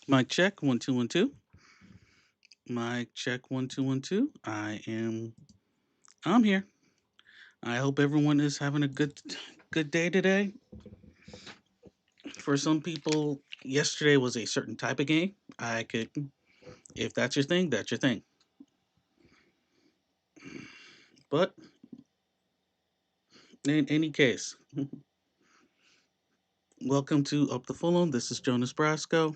Mic check 1 2 1 2. Mic check 1 2 1 2. I'm here. I hope everyone is having a good day today. For some people, yesterday was a certain type of game. I could if that's your thing, that's your thing. But in any case, welcome to Up the Fulham. This is Jonas Brasco.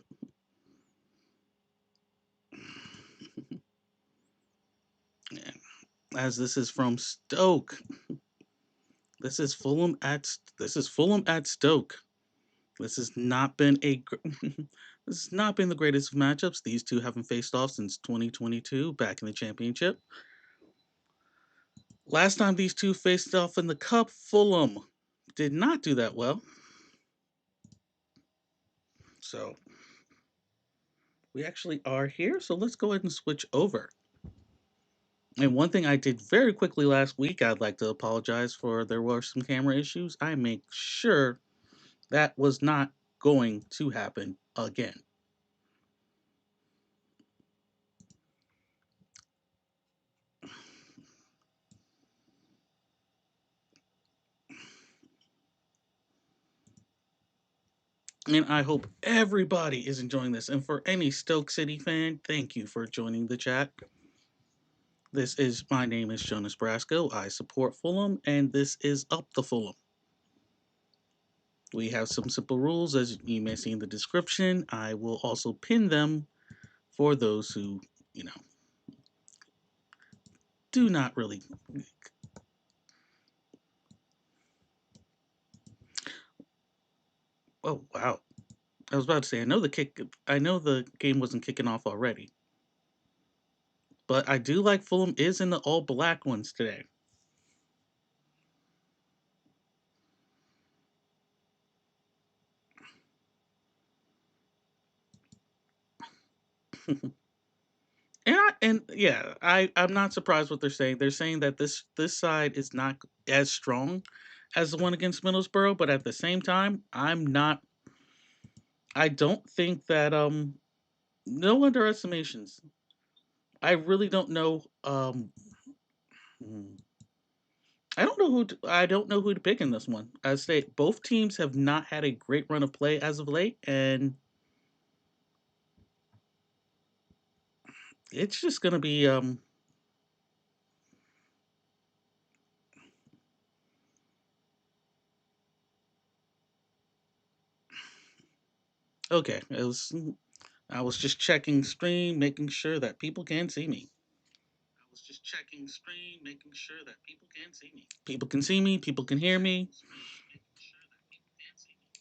As this is from Stoke. This is Fulham at Stoke. This has not been this has not been the greatest of matchups. These two haven't faced off since 2022, back in the championship. Last time these two faced off in the cup, Fulham did not do that well. So we actually are here. So let's go ahead and switch over. And one thing I did very quickly last week, I'd like to apologize for. There were some camera issues. I make sure that was not going to happen again. And I hope everybody is enjoying this. And for any Stoke City fan, thank you for joining the chat. My name is Jonas Brasco. I support Fulham, and this is Up the Fulham. We have some simple rules, as you may see in the description. I will also pin them for those who, you know, do not really. Oh wow! I was about to say I know the game wasn't kicking off already, but I do like Fulham is in the all black ones today. I'm not surprised what they're saying. They're saying that this side is not as strong as the one against Middlesbrough, but at the same time, I'm not. I don't think that no underestimations. I really don't know. Hmm, I don't know who to pick in this one. I say both teams have not had a great run of play as of late, and it's just gonna be okay. I was just checking stream, making sure that people can see me. I was just checking screen, making sure that people can see me. People can see me. People can hear me.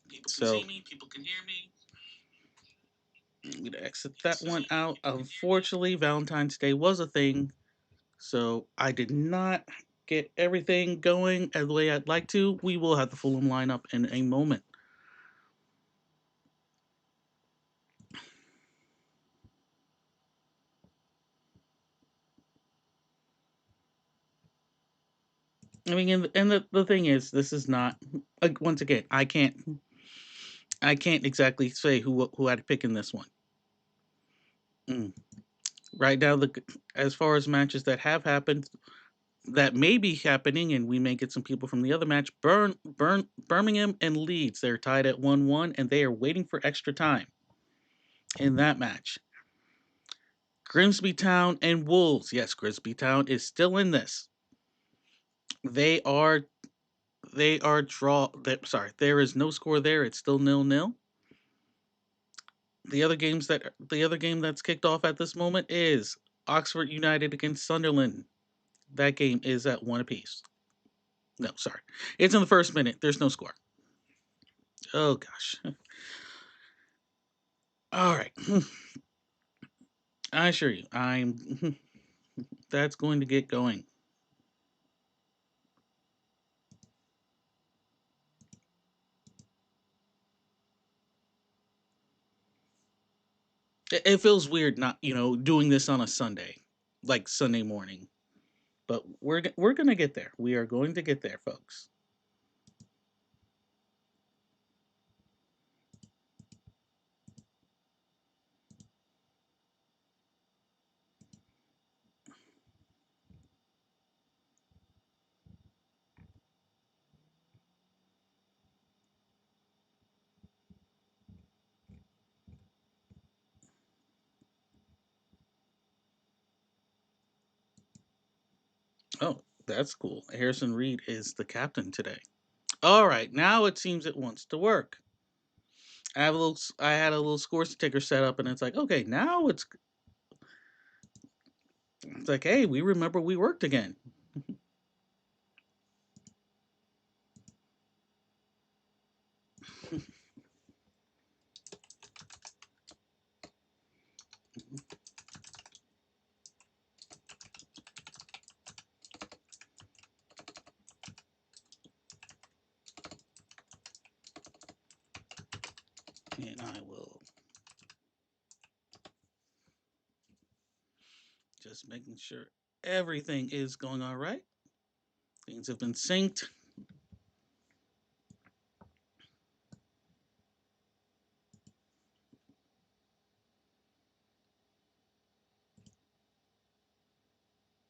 People can see me. People can hear me. I'm gonna exit that one out. Unfortunately, Valentine's Day was a thing, so I did not get everything going as the way I'd like to. We will have the Fulham lineup in a moment. I mean, the thing is, this is not. Once again, I can't exactly say who I'd pick in this one. Mm. Right now, as far as matches that have happened, that may be happening, and we may get some people from the other match. Birmingham and Leeds, they're tied at 1-1, and they are waiting for extra time in that match. Grimsby Town and Wolves. Yes, Grimsby Town is still in this. They are sorry, there is no score there. It's still 0-0. The other game that's kicked off at this moment is Oxford United against Sunderland. That game is at one apiece. No, sorry. It's in the first minute. There's no score. Oh gosh. All right. I assure you, I'm that's going to get going. It feels weird not, doing this on a Sunday, like Sunday morning. But we're going to get there. We are going to get there, folks. Oh, that's cool. Harrison Reed is the captain today. All right, now it seems it wants to work. I had a little scores ticker set up, and it's like, okay, now it's like, hey, we remember we worked again. And I will just making sure everything is going all right. Things have been synced.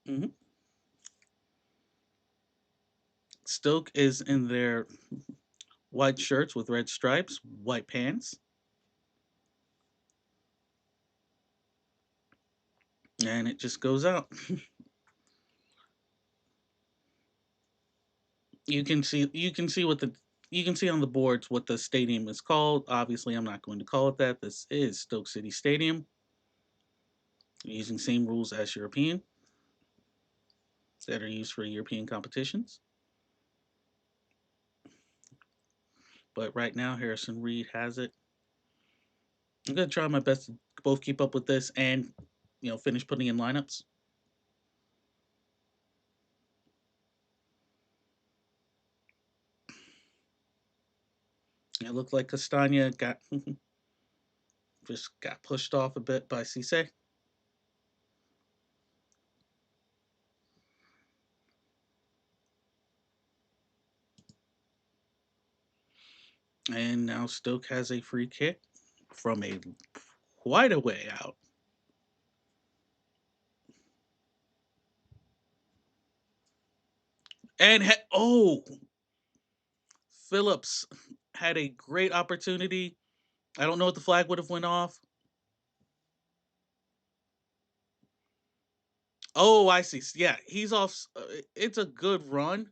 hmm Stoke is in their white shirts with red stripes, white pants, and it just goes out. You can see on the boards what the stadium is called. Obviously, I'm not going to call it that. This is Stoke City Stadium, using same rules as European that are used for European competitions. But right now, Harrison Reed has it. I'm gonna try my best to both keep up with this and finish putting in lineups. It looked like Castagna got just got pushed off a bit by Cisse. And now Stoke has a free kick from a quite a way out. And Phillips had a great opportunity. I don't know what the flag would have went off. Oh, I see. Yeah, he's off. It's a good run,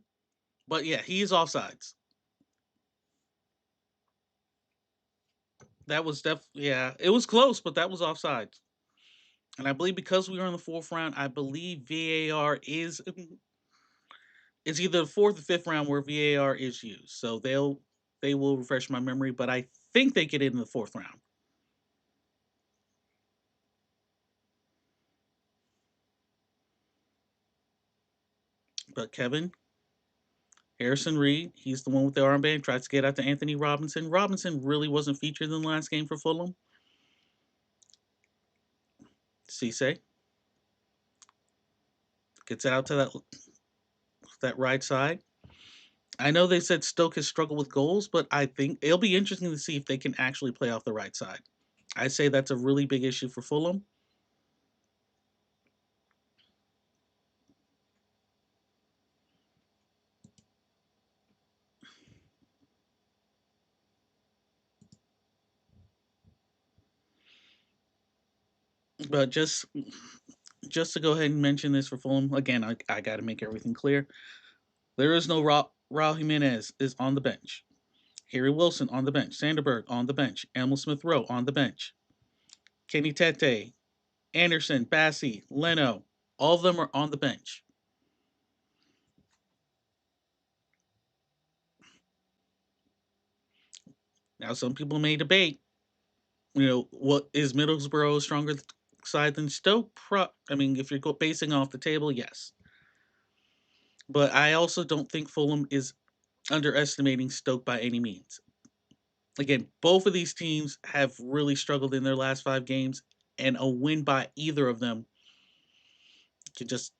but yeah, he's offsides. That was yeah, it was close, but that was offsides. And I believe because we were in the fourth round, I believe VAR is it's either the fourth or fifth round where VAR is used. So they will refresh my memory, but I think they get it in the fourth round. But Kevin, Harrison Reed, he's the one with the armband, tries to get out to Anthony Robinson. Robinson really wasn't featured in the last game for Fulham. Cisse gets out to that right side. I know they said Stoke has struggled with goals, but I think it'll be interesting to see if they can actually play off the right side. I say that's a really big issue for Fulham. But just to go ahead and mention this for Fulham again, I got to make everything clear. There is no Raul Jimenez is on the bench. Harry Wilson on the bench. Sanderberg on the bench. Emil Smith Rowe on the bench. Kenny Tete, Anderson, Bassi, Leno, all of them are on the bench. Now, some people may debate, what is Middlesbrough stronger side than Stoke? I mean, if you're basing off the table, yes. But I also don't think Fulham is underestimating Stoke by any means. Again, both of these teams have really struggled in their last 5 games, and a win by either of them could just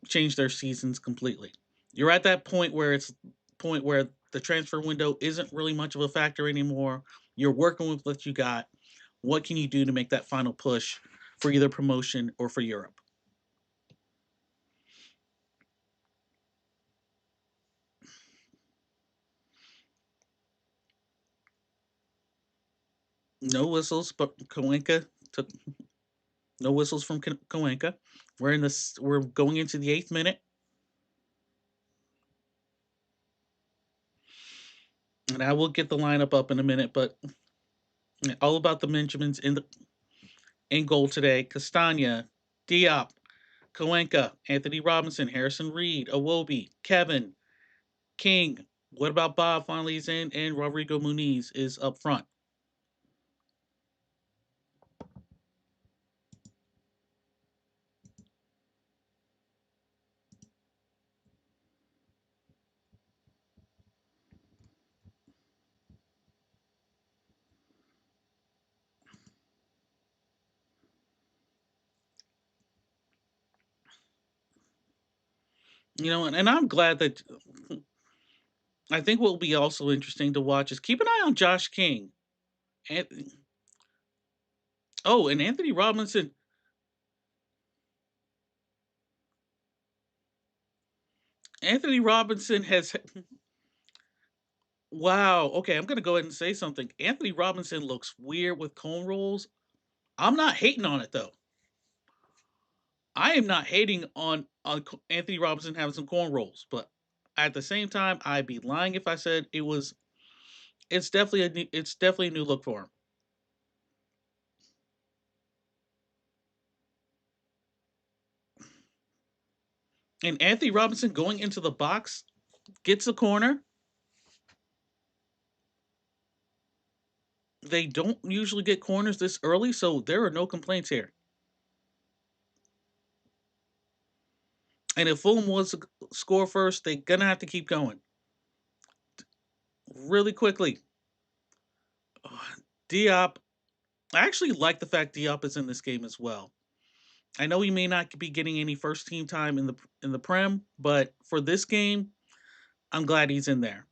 change their seasons completely. You're at that point where the transfer window isn't really much of a factor anymore. You're working with what you got. What can you do to make that final push for either promotion or for Europe? No whistles, but Kowenka took. No whistles from Koenka. We're going into the 8th minute. And I will get the lineup up in a minute, but all about the Benjamins in goal today. Castagna, Diop, Koenka, Anthony Robinson, Harrison Reed, Awobi, Kevin, King. What about Bob finally is in, and Rodrigo Muniz is up front. And I'm glad that I think what will be also interesting to watch is keep an eye on Josh King. And, and Anthony Robinson. Anthony Robinson has. Wow. Okay, I'm going to go ahead and say something. Anthony Robinson looks weird with cone rolls. I'm not hating on it, though. I am not hating on Anthony Robinson having some corn rolls, but at the same time, I'd be lying if I said it was. It's definitely a new look for him. And Anthony Robinson going into the box gets a corner. They don't usually get corners this early, so there are no complaints here. And if Fulham was to score first, they're gonna have to keep going really quickly. Diop. I actually like the fact Diop is in this game as well. I know he may not be getting any first team time in the Prem, but for this game, I'm glad he's in there.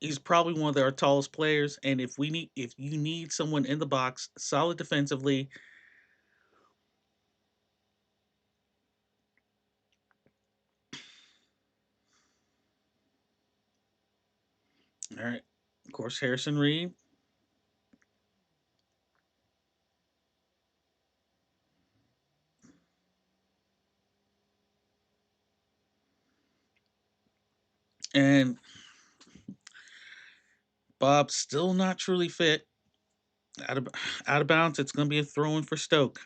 He's probably one of our tallest players, and if you need someone in the box, solid defensively. All right, of course, Harrison Reed. And Bob's still not truly fit. Out of out of bounds. It's going to be a throw in for Stoke.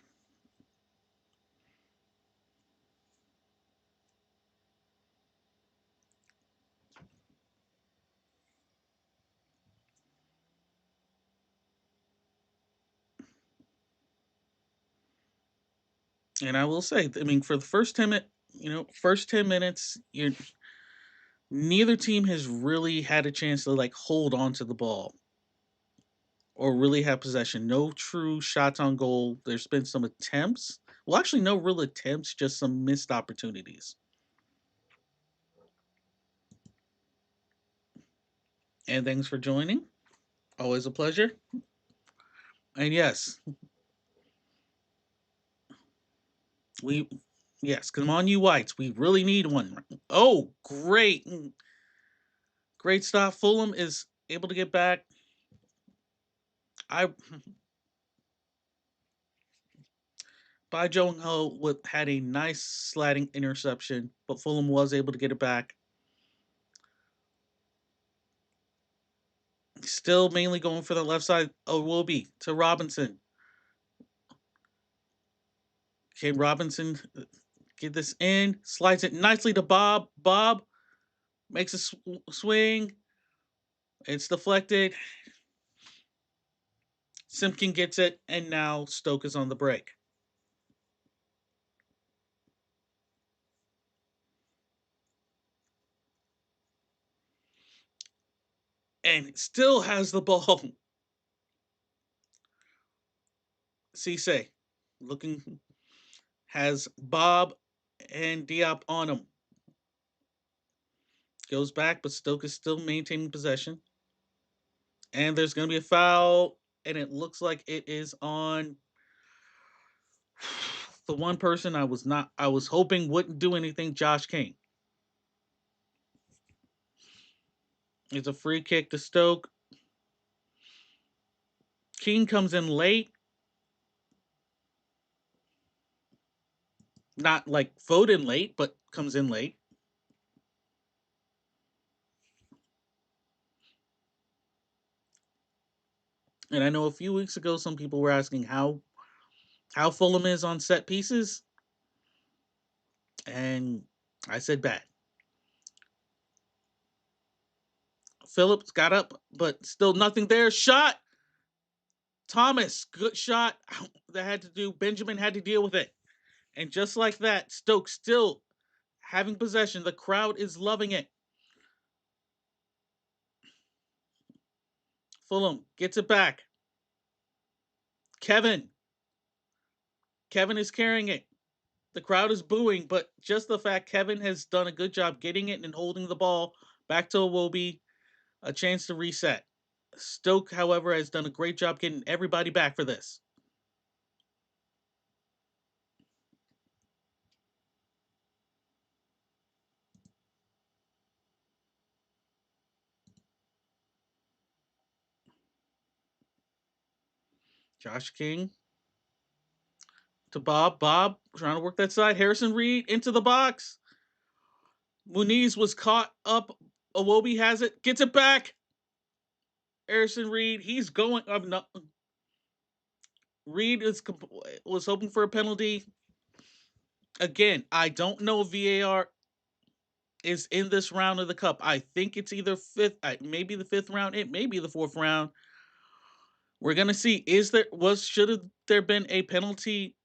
And I will say, I mean, for the first 10 minutes, neither team has really had a chance to like hold on to the ball or really have possession. No true shots on goal. There's been some attempts. Well, actually, no real attempts, just some missed opportunities. And thanks for joining. Always a pleasure. And yes, we yes, come on, you whites. We really need one. Oh, great. Great stop. Fulham is able to get back. I by Jong Ho had a nice sliding interception, but Fulham was able to get it back. Still mainly going for the left side. Owobi to Robinson. Can Robinson get this in? Slides it nicely to Bob. Bob makes a swing. It's deflected. Simpkin gets it, and now Stoke is on the break. And still has the ball. Cisse looking has Bob and Diop on him. Goes back, but Stoke is still maintaining possession. And there's going to be a foul, and it looks like it is on the one person I was hoping wouldn't do anything, Josh King. It's a free kick to Stoke. King comes in late. Not like Foden late, but comes in late. And I know a few weeks ago, some people were asking how Fulham is on set pieces, and I said bad. Phillips got up, but still nothing there. Shot. Thomas, good shot. That had to do. Benjamin had to deal with it. And just like that, Stoke still having possession. The crowd is loving it. Fulham gets it back. Kevin. Kevin is carrying it. The crowd is booing, but just the fact Kevin has done a good job getting it and holding the ball back to Iwobi, a chance to reset. Stoke, however, has done a great job getting everybody back for this. Josh King to Bob. Bob trying to work that side. Harrison Reed into the box. Muniz was caught up. Iwobi has it. Gets it back. Harrison Reed. He's going up. No, Reed was hoping for a penalty. Again, I don't know if VAR is in this round of the cup. I think it's either fifth, maybe the fifth round. It may be the fourth round. We're gonna see. Should have there been a penalty?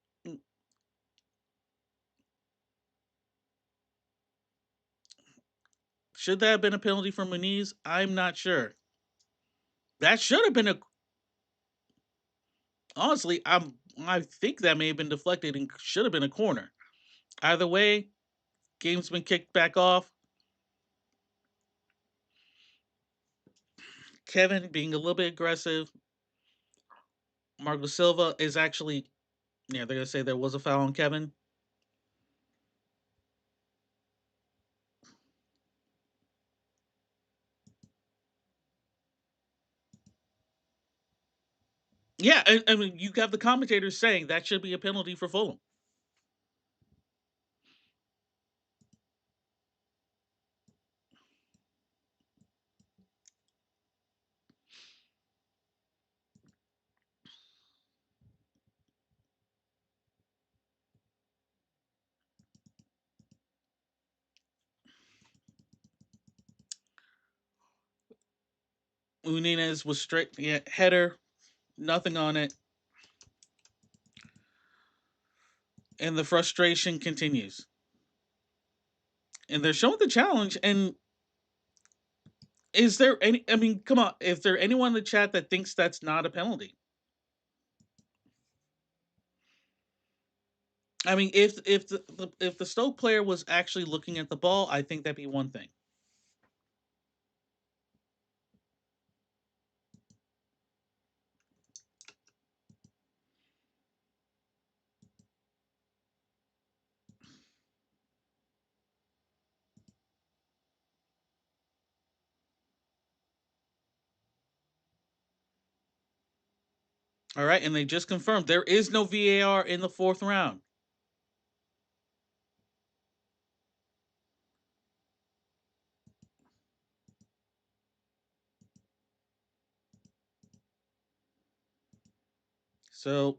Should that have been a penalty for Muniz? I'm not sure. That should have been a. Honestly, I think that may have been deflected and should have been a corner. Either way, game's been kicked back off. Kevin being a little bit aggressive. Marco Silva is actually, yeah, they're gonna say there was a foul on Kevin. Yeah, I mean, you have the commentators saying that should be a penalty for Fulham. Unines was straight, yeah, header, nothing on it, and the frustration continues. And they're showing the challenge. And is there any? I mean, come on, is there anyone in the chat that thinks that's not a penalty? I mean, if the Stoke player was actually looking at the ball, I think that'd be one thing. All right, and they just confirmed there is no VAR in the fourth round. So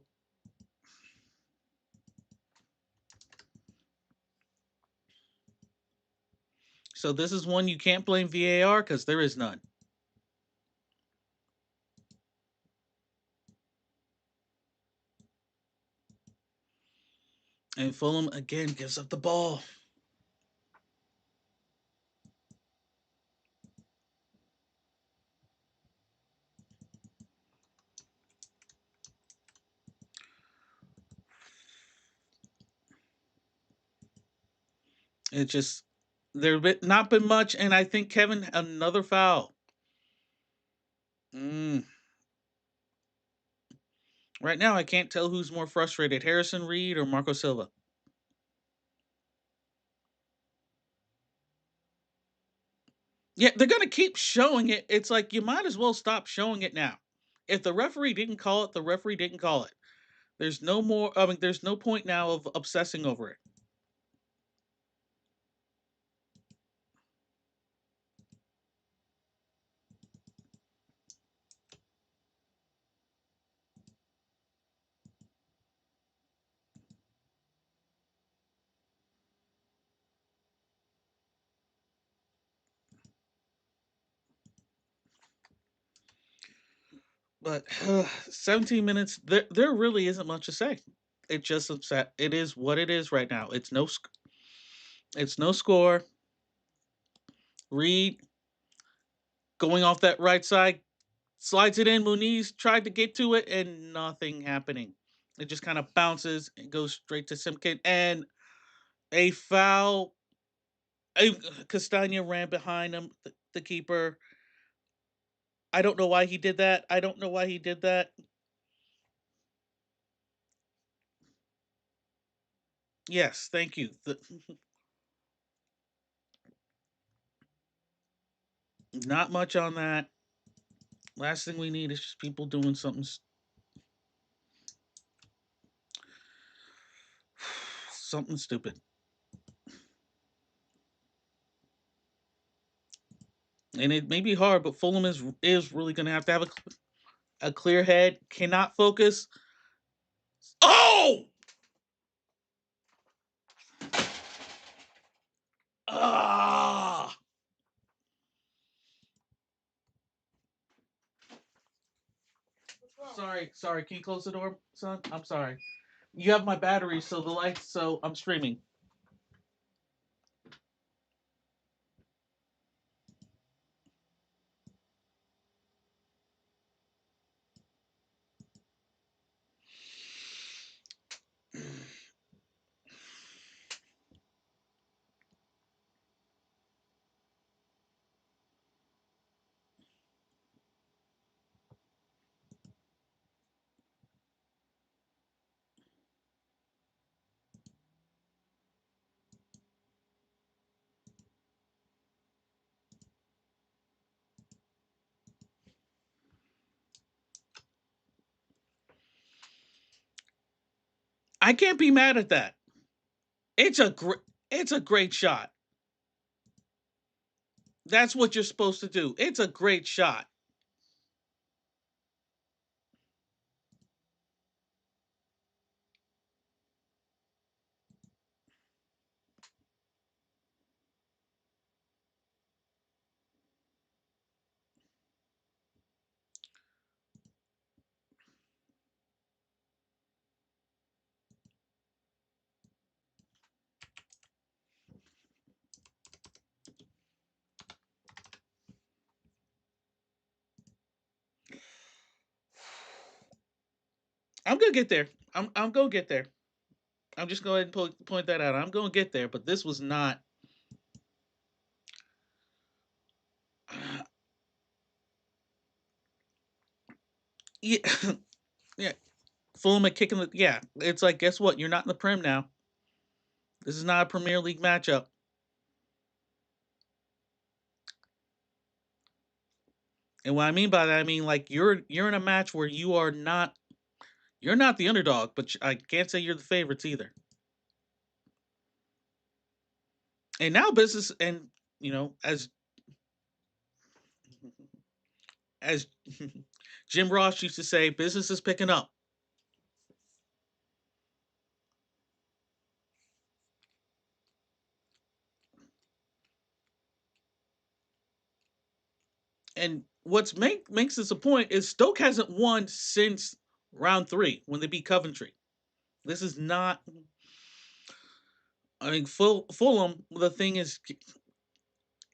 this is one you can't blame VAR because there is none. And Fulham again gives up the ball. It just there not been much, and I think Kevin another foul. Right now, I can't tell who's more frustrated, Harrison Reed or Marco Silva. Yeah, they're gonna keep showing it. It's like you might as well stop showing it now. If the referee didn't call it, the referee didn't call it. There's no more. I mean, there's no point now of obsessing over it. But 17 minutes, there really isn't much to say. It just upset. It is what it is right now. It's no score. Reed going off that right side, slides it in. Muniz tried to get to it, and nothing happening. It just kind of bounces and goes straight to Simkin, and a foul. Castagna ran behind him, the keeper. I don't know why he did that. I don't know why he did that. Yes, thank you. Not much on that. Last thing we need is just people doing something stupid. And it may be hard, but Fulham is really going to have a clear head. Cannot focus. Oh! Ah! Sorry, sorry. Can you close the door, son? I'm sorry. You have my battery, so the lights. So I'm streaming. I can't be mad at that. It's a great. It's a great shot. That's what you're supposed to do. It's a great shot. I'm gonna get there. I'm gonna get there. I'm just going to point that out. I'm gonna get there, but this was not. Yeah, yeah. Fulham at kicking the. Yeah, it's like guess what? You're not in the Prem now. This is not a Premier League matchup. And what I mean by that, I mean like you're in a match where you're not the underdog, but I can't say you're the favorites either. And now business and you know as Jim Ross used to say, business is picking up. And makes this a point is Stoke hasn't won since round 3 when they beat Coventry. This is not. I mean, Fulham. The thing is,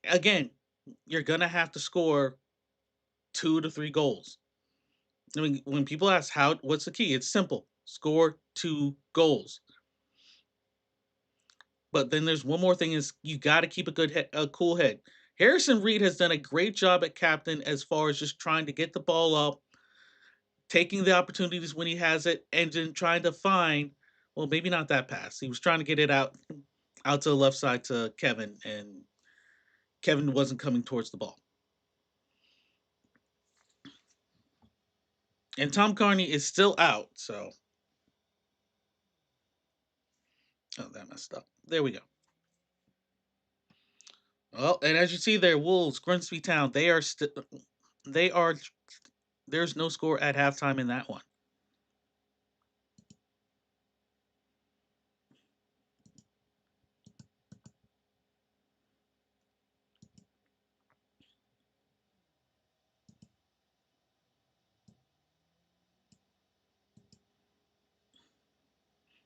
again, you're gonna have to score 2 to 3 goals. I mean, when people ask what's the key, it's simple: score 2 goals. But then there's one more thing: is you got to keep a cool head. Harrison Reed has done a great job at captain as far as just trying to get the ball up, taking the opportunities when he has it, and then trying to find. Well, maybe not that pass. He was trying to get it out to the left side to Kevin, and Kevin wasn't coming towards the ball. And Tom Carney is still out, so oh, that messed up. There we go. Well, and as you see there, Wolves, Grimsby Town, they are there's no score at halftime in that one.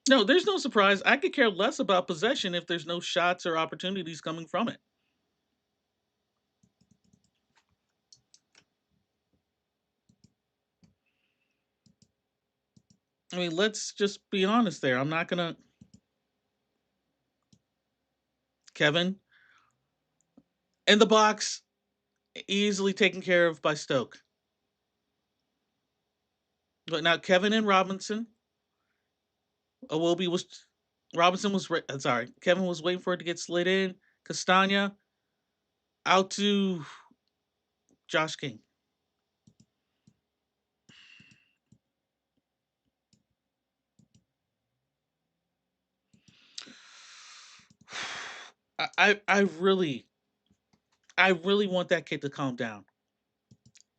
No, there's no surprise. I could care less about possession if there's no shots or opportunities coming from it. I mean, let's just be honest there. I'm not gonna Kevin in the box, easily taken care of by Stoke. But now Kevin and Robinson, Awobi was Robinson was sorry. Kevin was waiting for it to get slid in. Castagna out to Josh King. I really want that kid to calm down.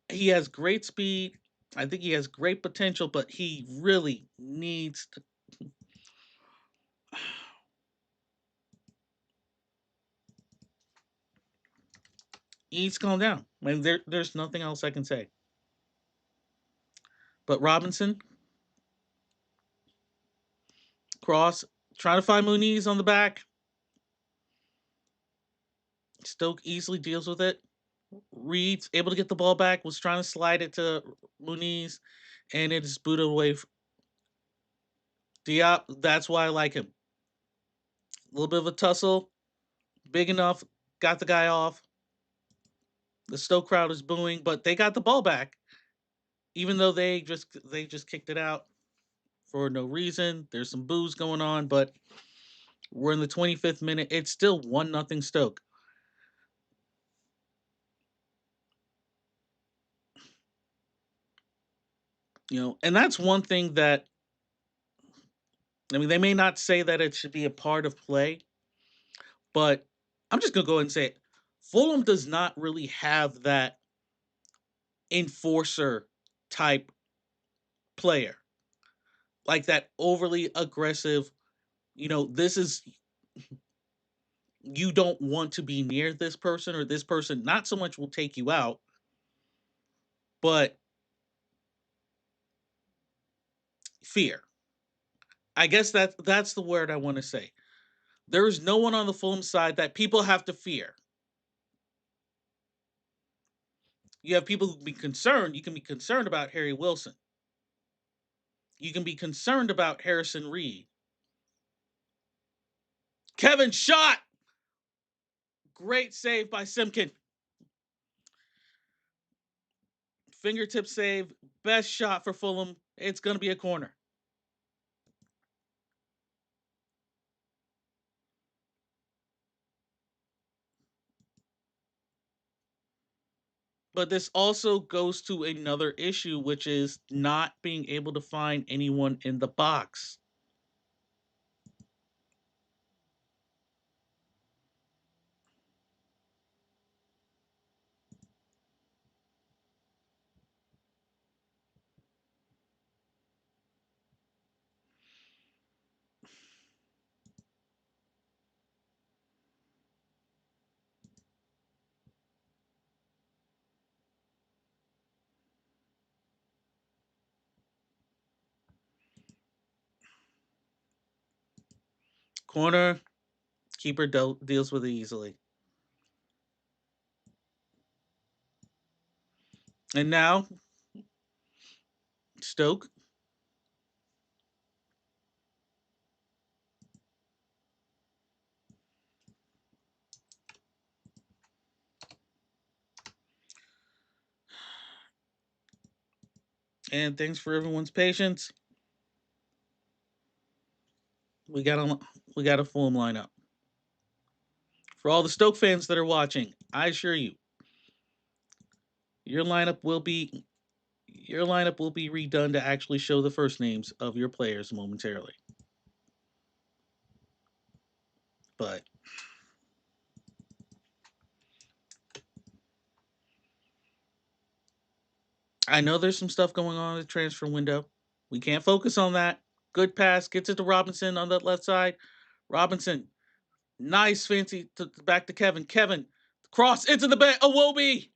He has great speed. I think he has great potential, but he really needs to calm down. I mean, there's nothing else I can say. But Robinson, cross, trying to find Muniz on the back. Stoke easily deals with it. Reed's able to get the ball back, was trying to slide it to Muniz, and it is booted away. Diop, that's why I like him. A little bit of a tussle, big enough, got the guy off. The Stoke crowd is booing, but they got the ball back, even though they just kicked it out for no reason. There's some boos going on, but we're in the 25th minute. It's still 1-0 Stoke. And that's one thing that I mean, they may not say that it should be a part of play, but I'm just gonna go ahead and say it. Fulham does not really have that enforcer type player, like that overly aggressive. This is you don't want to be near this person, or this person not so much will take you out, but fear. I guess that's the word I want to say. There is no one on the Fulham side that people have to fear. You have people who can be concerned. You can be concerned about Harry Wilson. You can be concerned about Harrison Reed. Kevin shot. Great save by Simkin. Fingertip save. Best shot for Fulham. It's going to be a corner. But this also goes to another issue, which is not being able to find anyone in the box. Corner, keeper deals with it easily. And now, Stoke. And thanks for everyone's patience. We got a Fulham lineup. For all the Stoke fans that are watching, I assure you, your lineup will be your lineup will be redone to actually show the first names of your players momentarily. But I know there's some stuff going on in the transfer window. We can't focus on that. Good pass, gets it to Robinson on the left side. Robinson, nice fancy back to Kevin. Kevin, cross into the back. Awobi,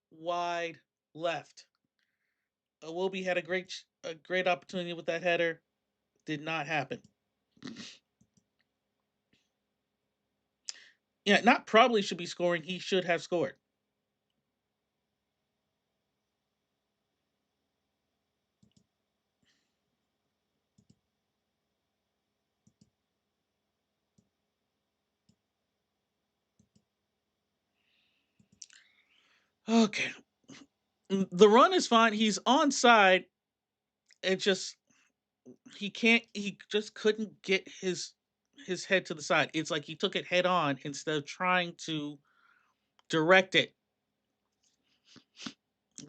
wide left. Awobi had a great opportunity with that header. Did not happen. Yeah, not probably should be scoring. He should have scored. Okay. The run is fine. He's onside. It just he just couldn't get his head to the side. It's like he took it head on instead of trying to direct it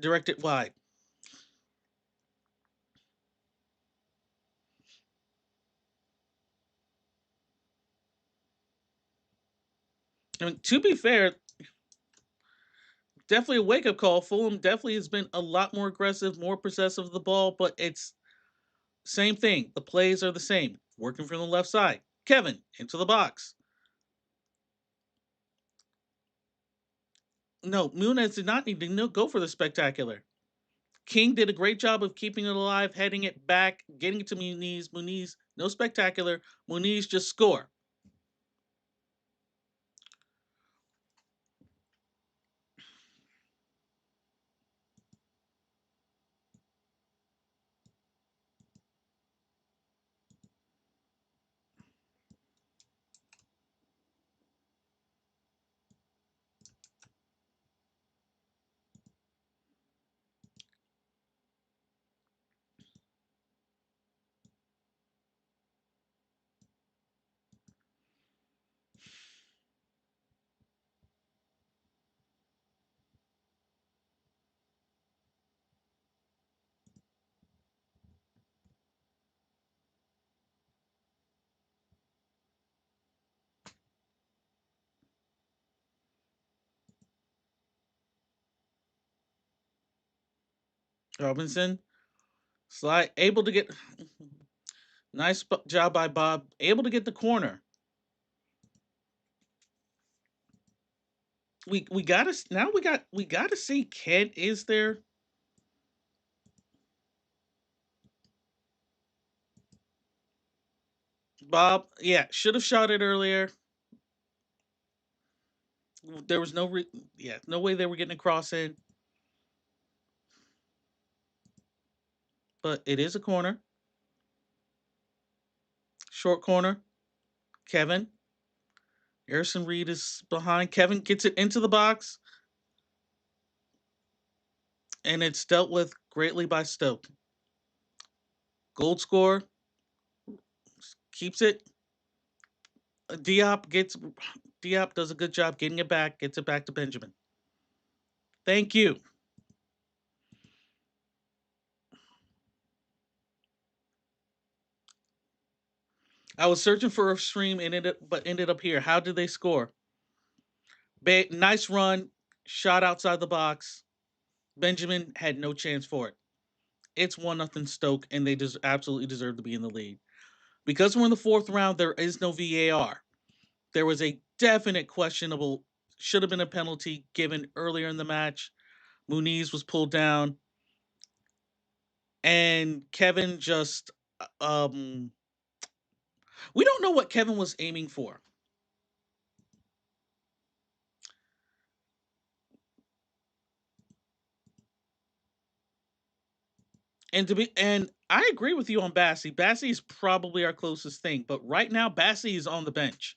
direct it wide. I mean, to be fair, definitely a wake up call. Fulham definitely has been a lot more aggressive, more possessive of the ball, but it's same thing. The plays are the same. Working from the left side. Kevin into the box. No, Muniz did not need to go for the spectacular. King did a great job of keeping it alive, heading it back, getting it to Muniz. Muniz, no spectacular. Muniz just score. Robinson, slide, able to get nice job by Bob, able to get the corner. We gotta now we gotta see Kent is there. Bob, yeah, should have shot it earlier. There was yeah, no way they were getting a cross in, but it is a corner, short corner. Kevin, Harrison Reed is behind. Kevin gets it into the box, and it's dealt with greatly by Stoke. Gold score keeps it. Diop gets Diop does a good job getting it back, gets it back to Benjamin. Thank you. I was searching for a stream but ended up here. How did they score? Nice run, shot outside the box. Benjamin had no chance for it. It's 1-0 Stoke, and they just absolutely deserve to be in the lead. Because we're in the fourth round, there is no VAR. There was a definite questionable, should have been a penalty given earlier in the match. Muniz was pulled down, and Kevin just, we don't know what Kevin was aiming for. And I agree with you on Bassey. Bassey is probably our closest thing, but right now Bassey is on the bench.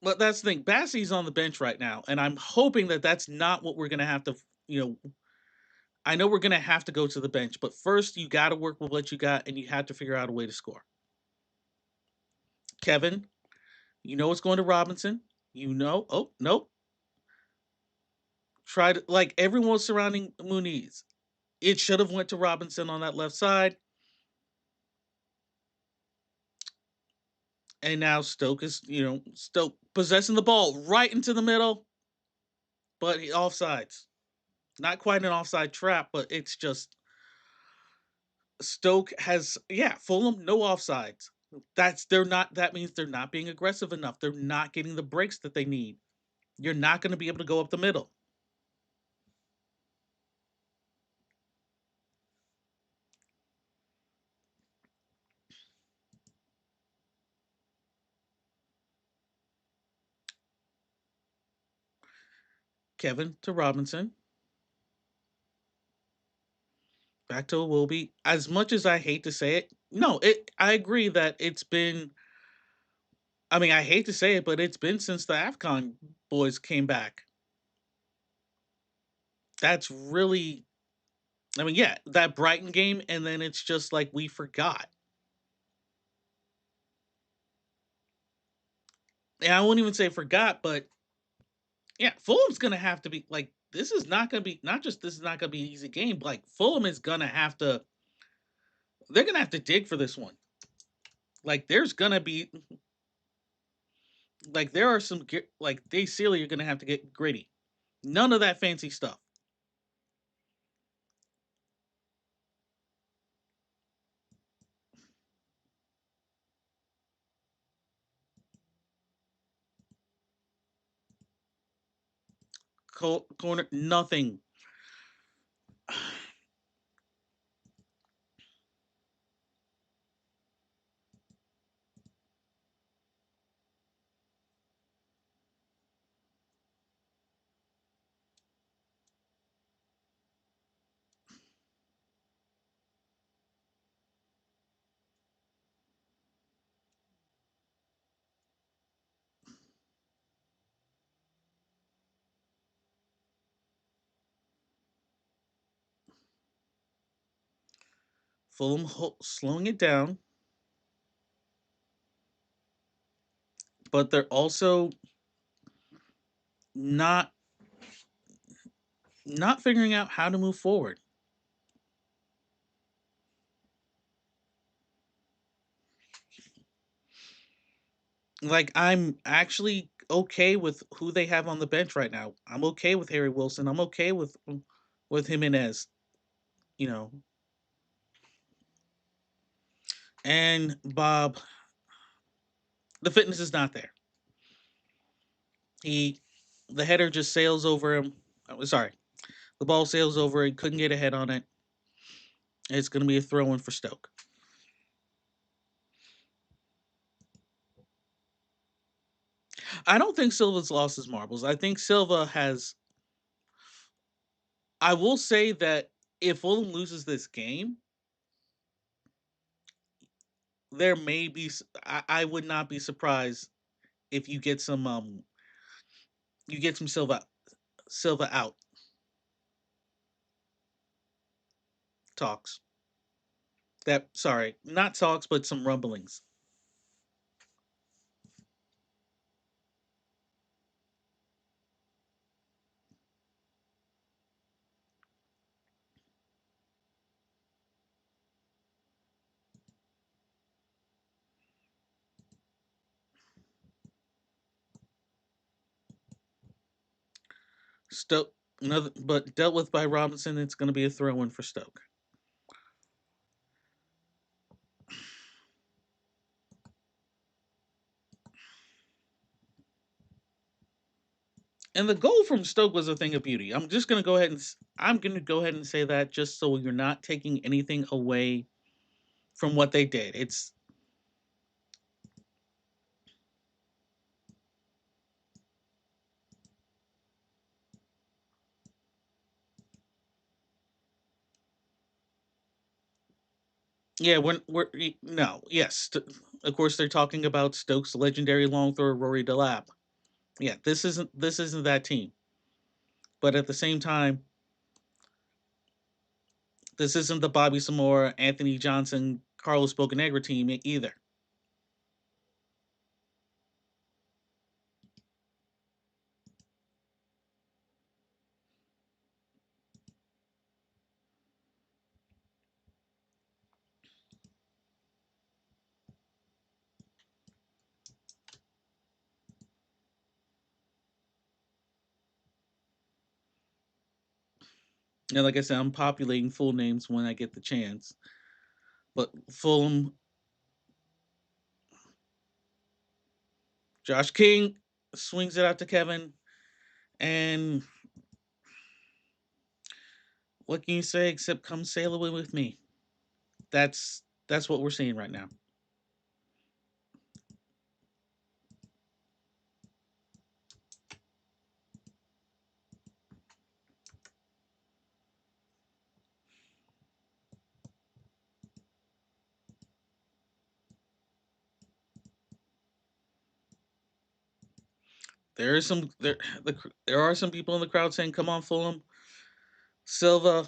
But that's the thing. Bassey's on the bench right now, and I'm hoping that that's not what we're gonna have to. You know, I know we're gonna have to go to the bench, but first you got to work with what you got, and you have to figure out a way to score. Kevin, you know it's going to Robinson. You know, oh nope. Try to like everyone surrounding Muniz. It should have went to Robinson on that left side, and now Stoke is Stoke possessing the ball right into the middle, but he offsides. Not quite an offside trap, but it's just Stoke has Fulham no offsides. They're not. That means they're not being aggressive enough. They're not getting the breaks that they need. You're not going to be able to go up the middle. Kevin to Robinson, back to Iwobi. As much as I hate to say it, no, it. I agree that it's been. I mean, I hate to say it, but it's been since the Afcon boys came back. That's really. I mean, yeah, that Brighton game, and then it's just like we forgot. And I won't even say forgot, but yeah, Fulham's gonna have to be like this is not gonna be not just this is not gonna be an easy game. But like Fulham is gonna have to they're gonna have to dig for this one. Like there's gonna be like there are some like they silly you're gonna have to get gritty. None of that fancy stuff. Corner nothing. Fulham slowing it down, but they're also not not figuring out how to move forward. Like I'm actually okay with who they have on the bench right now. I'm okay with Harry Wilson. I'm okay with Jimenez. You know, and Bob. The fitness is not there. He, the header just sails over him. Sorry, the ball sails over. He couldn't get a head on it. It's going to be a throw in for Stoke. I don't think Silva's lost his marbles. I think Silva has. I will say that if Fulham loses this game, there may be. I would not be surprised if you get some. You get some Silva out talks. That sorry, not talks, but some rumblings. Stoke, another, but dealt with by Robinson. It's going to be a throw in for Stoke. And the goal from Stoke was a thing of beauty. I'm just going to go ahead and I'm going to go ahead and say that just so you're not taking anything away from what they did. It's yeah, we're no, yes, of course they're talking about Stoke's legendary long thrower Rory Delap. Yeah, this isn't that team. But at the same time, this isn't the Bobby Samora, Anthony Johnson, Carlos Bocanegra team either. And like I said, I'm populating full names when I get the chance. But Fulham Josh King swings it out to Kevin, and what can you say except come sail away with me? That's what we're seeing right now. There is some there are some people in the crowd saying, "Come on, Fulham, Silva."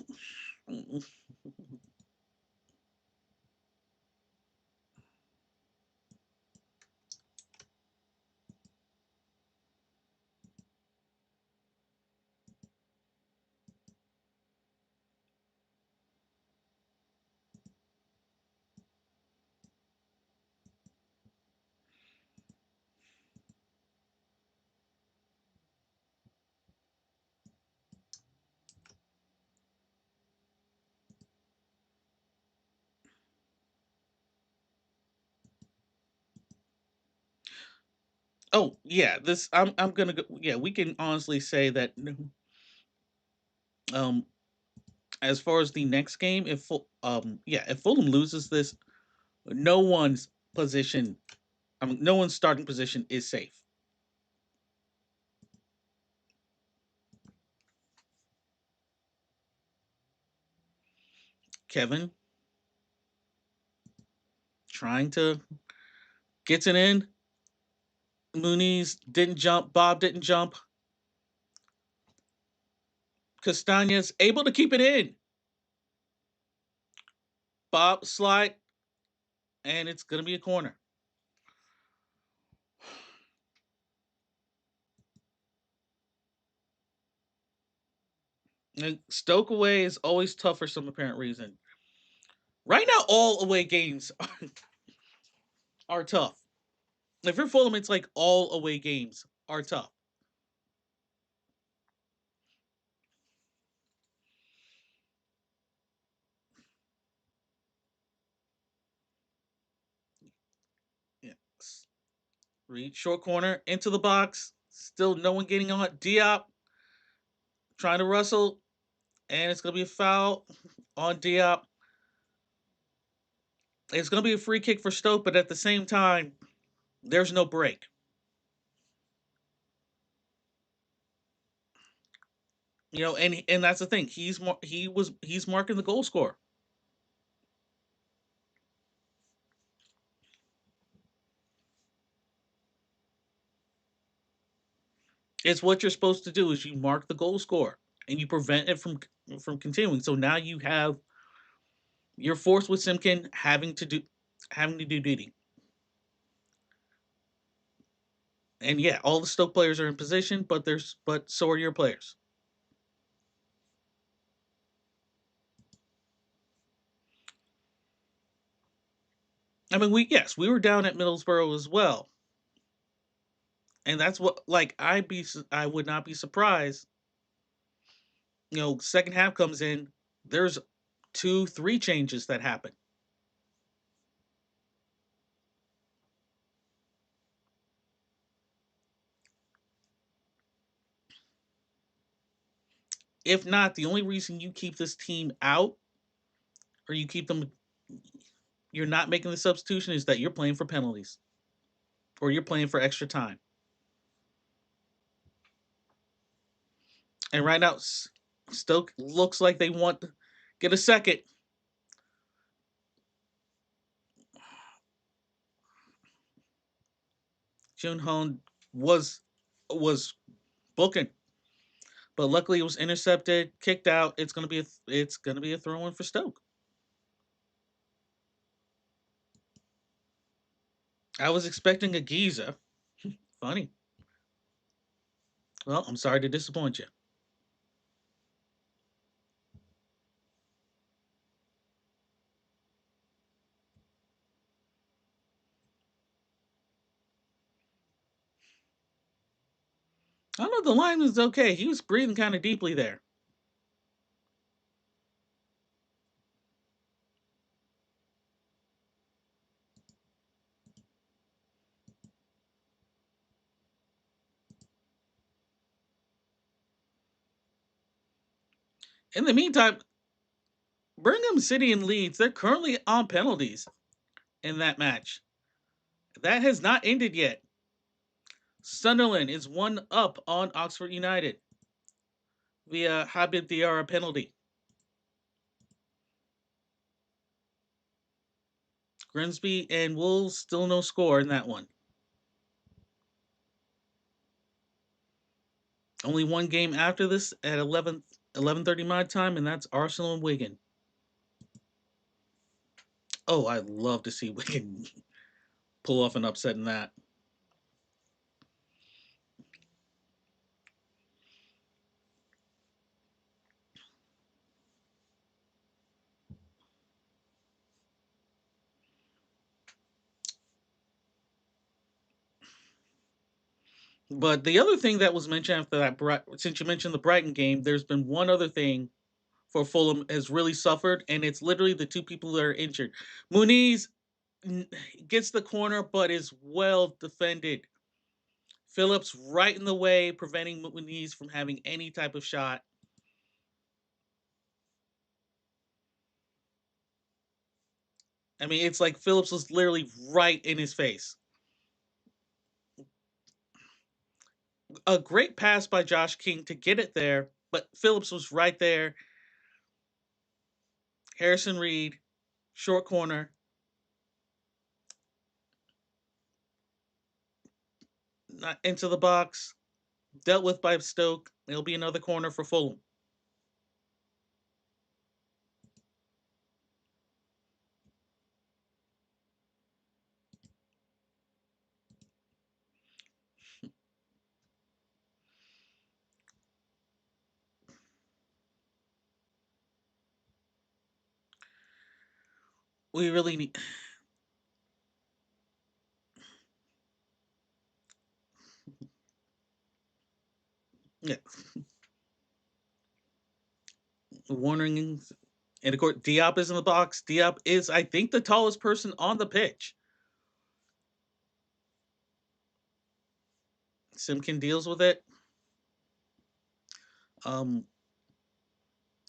Oh yeah, this I'm gonna go. Yeah, we can honestly say that. Um, as far as the next game, if Fulham loses this, no one's position. No one's starting position is safe. Kevin trying to gets it in. Mooney's didn't jump. Bob didn't jump. Castaña's able to keep it in. Bob slide, and it's gonna be a corner. And Stoke away is always tough for some apparent reason. Right now, all away games are tough. If you're Fulham, it's like all away games are tough. Yeah. Read short corner into the box. Still no one getting on. Diop trying to wrestle, and it's gonna be a foul on Diop. It's gonna be a free kick for Stoke, but at the same time, there's no break. And that's the thing. He's marking the goal score. It's what you're supposed to do is you mark the goal score and you prevent it from continuing. So now you're forced with Simkin having to do duty. And yeah, all the Stoke players are in position, but so are your players. I mean, we were down at Middlesbrough as well, and that's what like I would not be surprised. Second half comes in, there's 2, 3 changes that happen. If not, the only reason you keep this team out or you keep them, you're not making the substitution is that you're playing for penalties or you're playing for extra time. And right now, Stoke looks like they want to get a second. Junhon was booking, but luckily it was intercepted, kicked out. It's gonna be a throw in for Stoke. I was expecting a Giza. Funny. Well, I'm sorry to disappoint you. I don't know. The line was okay. He was breathing kind of deeply there. In the meantime, Birmingham City and Leeds, they're currently on penalties in that match. That has not ended yet. Sunderland is 1-up on Oxford United via Habib Diarra penalty. Grimsby and Wolves still no score in that one. Only one game after this at 11:30 my time, and that's Arsenal and Wigan. Oh, I'd love to see Wigan pull off an upset in that. But the other thing that was mentioned after that, since you mentioned the Brighton game, there's been one other thing for Fulham has really suffered, and it's literally the two people that are injured. Muniz gets the corner, but is well defended. Phillips right in the way, preventing Muniz from having any type of shot. I mean, it's like Phillips was literally right in his face. A great pass by Josh King to get it there, but Phillips was right there. Harrison Reed, short corner, not into the box, dealt with by Stoke. It'll be another corner for Fulham. We really need. Yeah, warning. And of course, Diop is in the box. Diop is, I think, the tallest person on the pitch. Simkin deals with it. Um,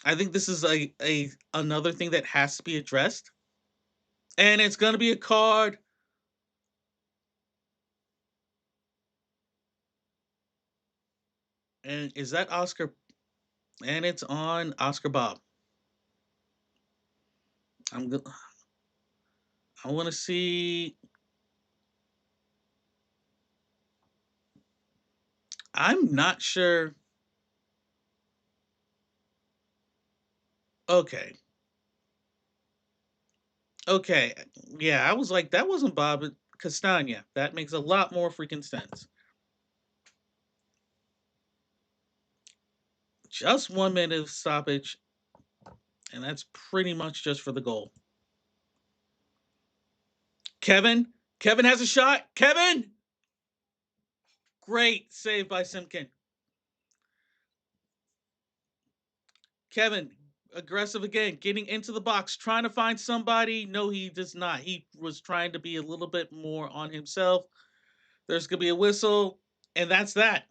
I think this is a another thing that has to be addressed, and it's going to be a card. And is that Oscar? And it's on Oscar Bob. I'm. I want to see. I'm not sure. Okay. Okay. Yeah, I was like, that wasn't Bob Castagna. That makes a lot more freaking sense. Just 1 minute of stoppage, and that's pretty much just for the goal. Kevin. Kevin has a shot. Kevin! Great save by Simkin. Kevin, aggressive again, getting into the box, trying to find somebody. No, he does not. He was trying to be a little bit more on himself. There's going to be a whistle, and that's that.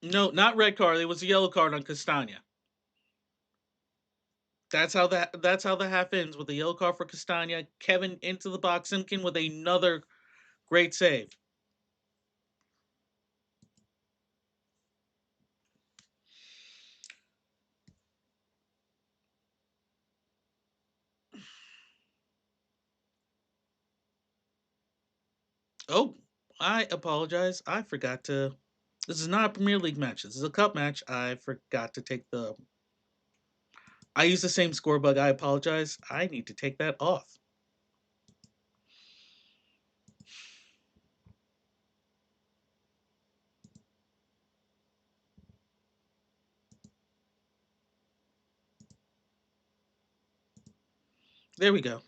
No, not red card. It was a yellow card on Castagna. That's how the half ends with a yellow card for Castagna. Kevin into the box. Simkin with another great save. Oh, I apologize. I forgot to. This is not a Premier League match. This is a cup match. I forgot to take the. I use the same score bug. I apologize. I need to take that off. There we go.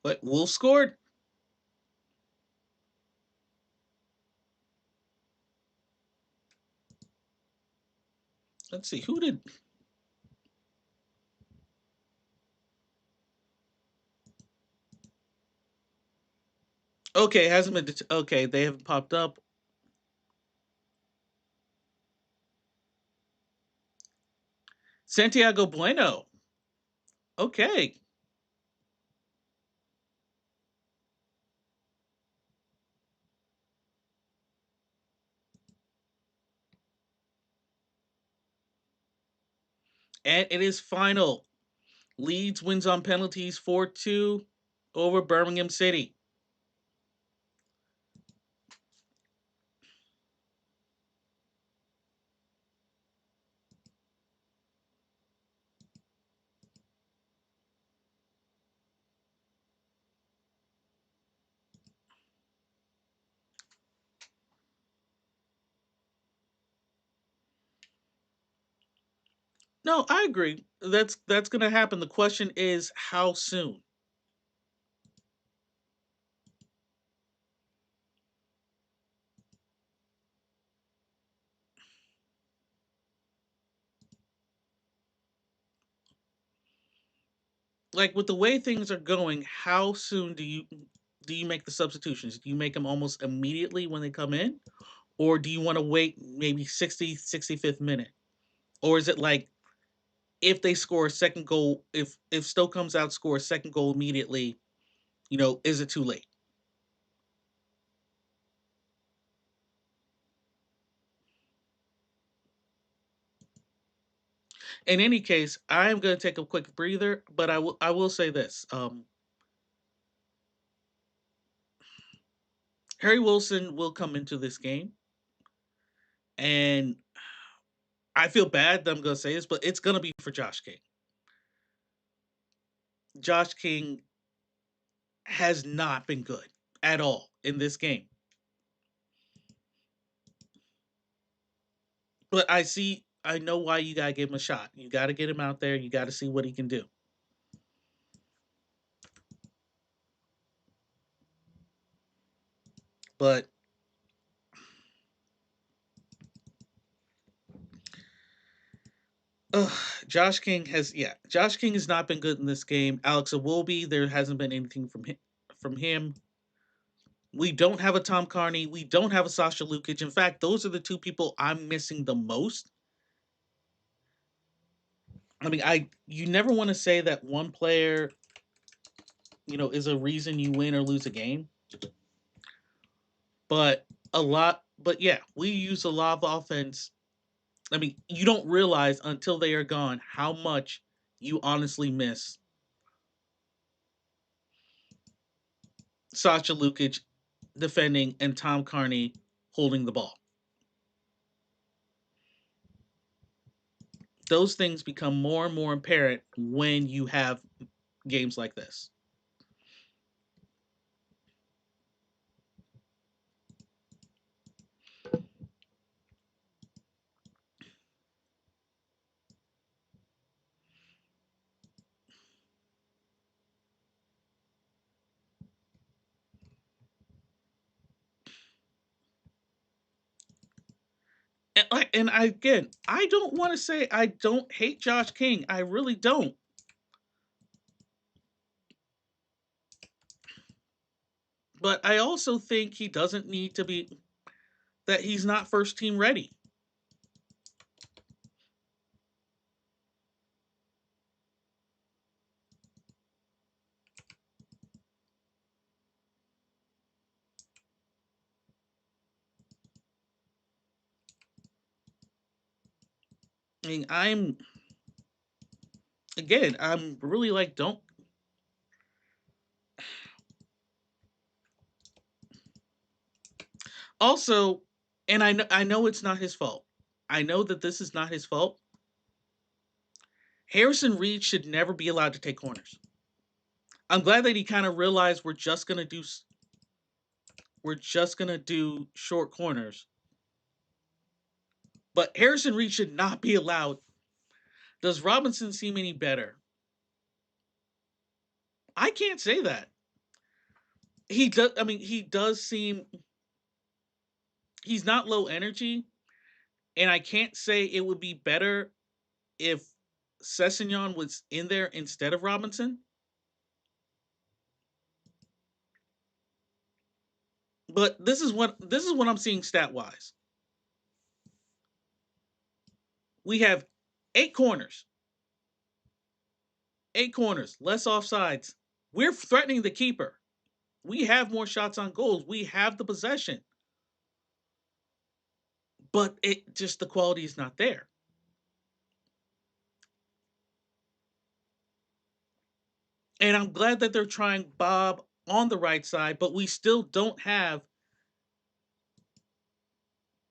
But Wolves scored. Let's see who did. Okay, hasn't been. Okay, they haven't popped up. Santiago Bueno. Okay, and it is final. Leeds wins on penalties 4-2 over Birmingham City. No, I agree. That's going to happen. The question is how soon. Like with the way things are going, how soon do you make the substitutions? Do you make them almost immediately when they come in, or do you want to wait maybe 65th minute? Or is it like if they score a second goal, if Stoke comes out score a second goal immediately, is it too late? In any case, I am going to take a quick breather, but I will say this: Harry Wilson will come into this game, and I feel bad that I'm going to say this, but it's going to be for Josh King. Josh King has not been good at all in this game, but I know why you got to give him a shot. You got to get him out there. You got to see what he can do. But uh, Josh King has not been good in this game. Alex Iwobi, there hasn't been anything from him. We don't have a Tom Carney. We don't have a Sasha Lukic. In fact, those are the two people I'm missing the most. I mean, I you never want to say that one player, is a reason you win or lose a game, but yeah, we use a lot of offense. I mean, you don't realize until they are gone how much you honestly miss Sasha Lukic defending and Tom Carney holding the ball. Those things become more and more apparent when you have games like this. And again, I don't want to say I don't hate Josh King. I really don't. But I also think he doesn't need to be that he's not first team ready. I mean, I'm really like don't also, and I know it's not his fault. I know that this is not his fault. Harrison Reed should never be allowed to take corners. I'm glad that he kind of realized we're just gonna do short corners. But Harrison Reed should not be allowed. Does Robinson seem any better? I can't say that. He does. I mean, he does seem. He's not low energy, And I can't say it would be better if Sessegnon was in there instead of Robinson. But this is what I'm seeing stat wise. We have 8 corners, 8 corners, less offsides. We're threatening the keeper. We have more shots on goals. We have the possession, but it just the quality is not there. And I'm glad that they're trying Bob on the right side, but we still don't have.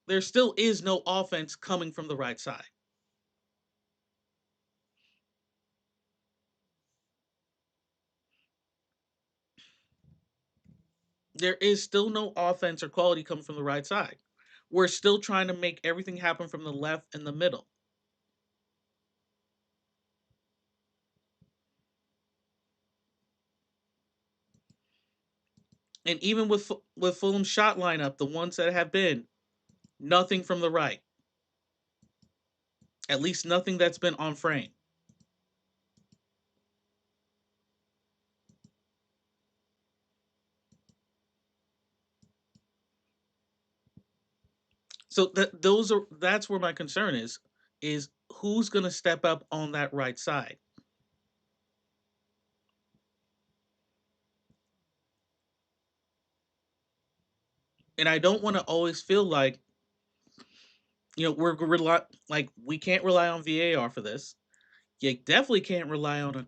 There still is no offense coming from the right side. There is still no offense or quality coming from the right side. We're still trying to make everything happen from the left and the middle. And even with Fulham's shot lineup, the ones that have been nothing from the right, at least nothing that's been on frame. So that's where my concern is who's going to step up on that right side. And I don't want to always feel like like we can't rely on VAR for this. You definitely can't rely on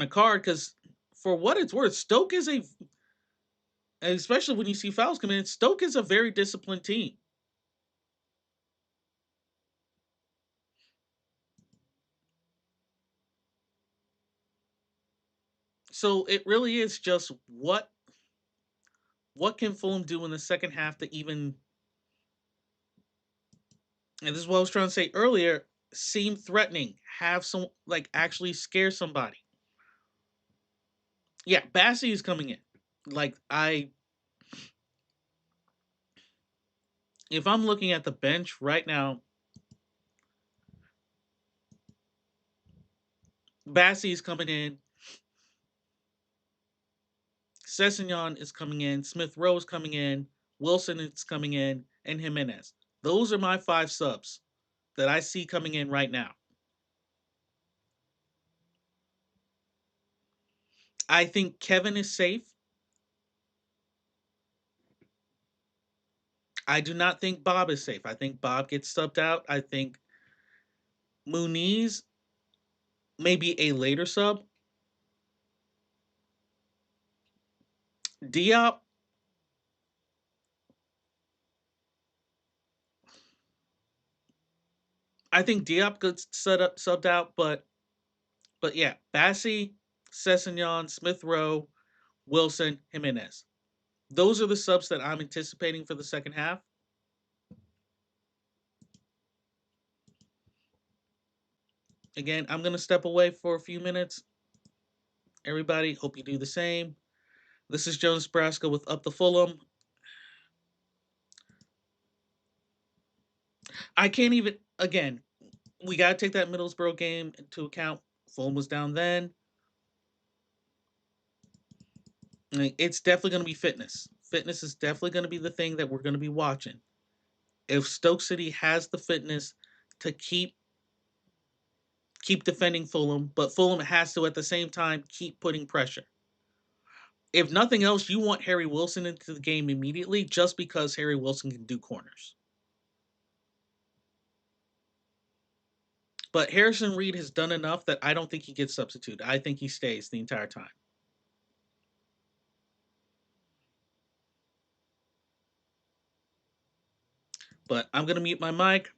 a card because for what it's worth, Stoke is especially when you see fouls come in, Stoke is a very disciplined team. So it really is just what can Fulham do in the second half to even, and this is what I was trying to say earlier, seem threatening, have some like actually scare somebody. Yeah, Bassey is coming in. Like if I'm looking at the bench right now, Bassey is coming in, Sessegnon is coming in, Smith Rowe is coming in, Wilson is coming in, and Jimenez. Those are my 5 subs that I see coming in right now. I think Kevin is safe. I do not think Bob is safe. I think Bob gets subbed out. I think Muniz maybe a later sub. Diop, I think Diop gets subbed out, but yeah, Bassey, Sessegnon, Smith Rowe, Wilson, Jimenez. Those are the subs that I'm anticipating for the second half. Again, I'm gonna step away for a few minutes. Everybody, hope you do the same. This is Jonas Brasco with Up the Fulham. I can't even again. We gotta take that Middlesbrough game into account. Fulham was down then. It's definitely going to be fitness. Fitness is definitely going to be the thing that we're going to be watching. If Stoke City has the fitness to keep defending Fulham, but Fulham has to at the same time keep putting pressure. If nothing else, you want Harry Wilson into the game immediately just because Harry Wilson can do corners. But Harrison Reed has done enough that I don't think he gets substituted. I think he stays the entire time. But I'm going to mute my mic.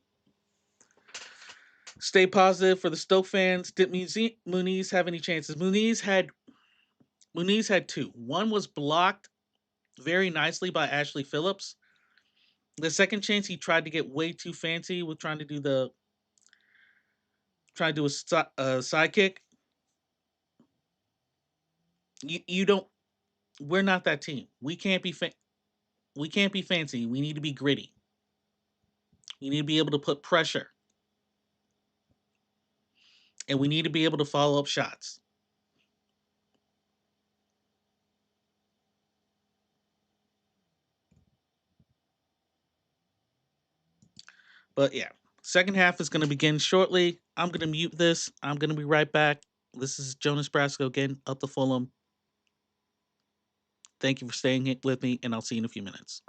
Stay positive for the Stoke fans. Did Muniz have any chances? Muniz had 2. One was blocked very nicely by Ashley Phillips. The second chance, he tried to get way too fancy with trying to do a side kick. You don't. We're not that team. We can't be fancy. We need to be gritty. We need to be able to put pressure, and we need to be able to follow up shots. But yeah, second half is going to begin shortly. I'm going to mute this. I'm going to be right back. This is Jonas Brasco again, Up the Fulham. Thank you for staying with me, and I'll see you in a few minutes.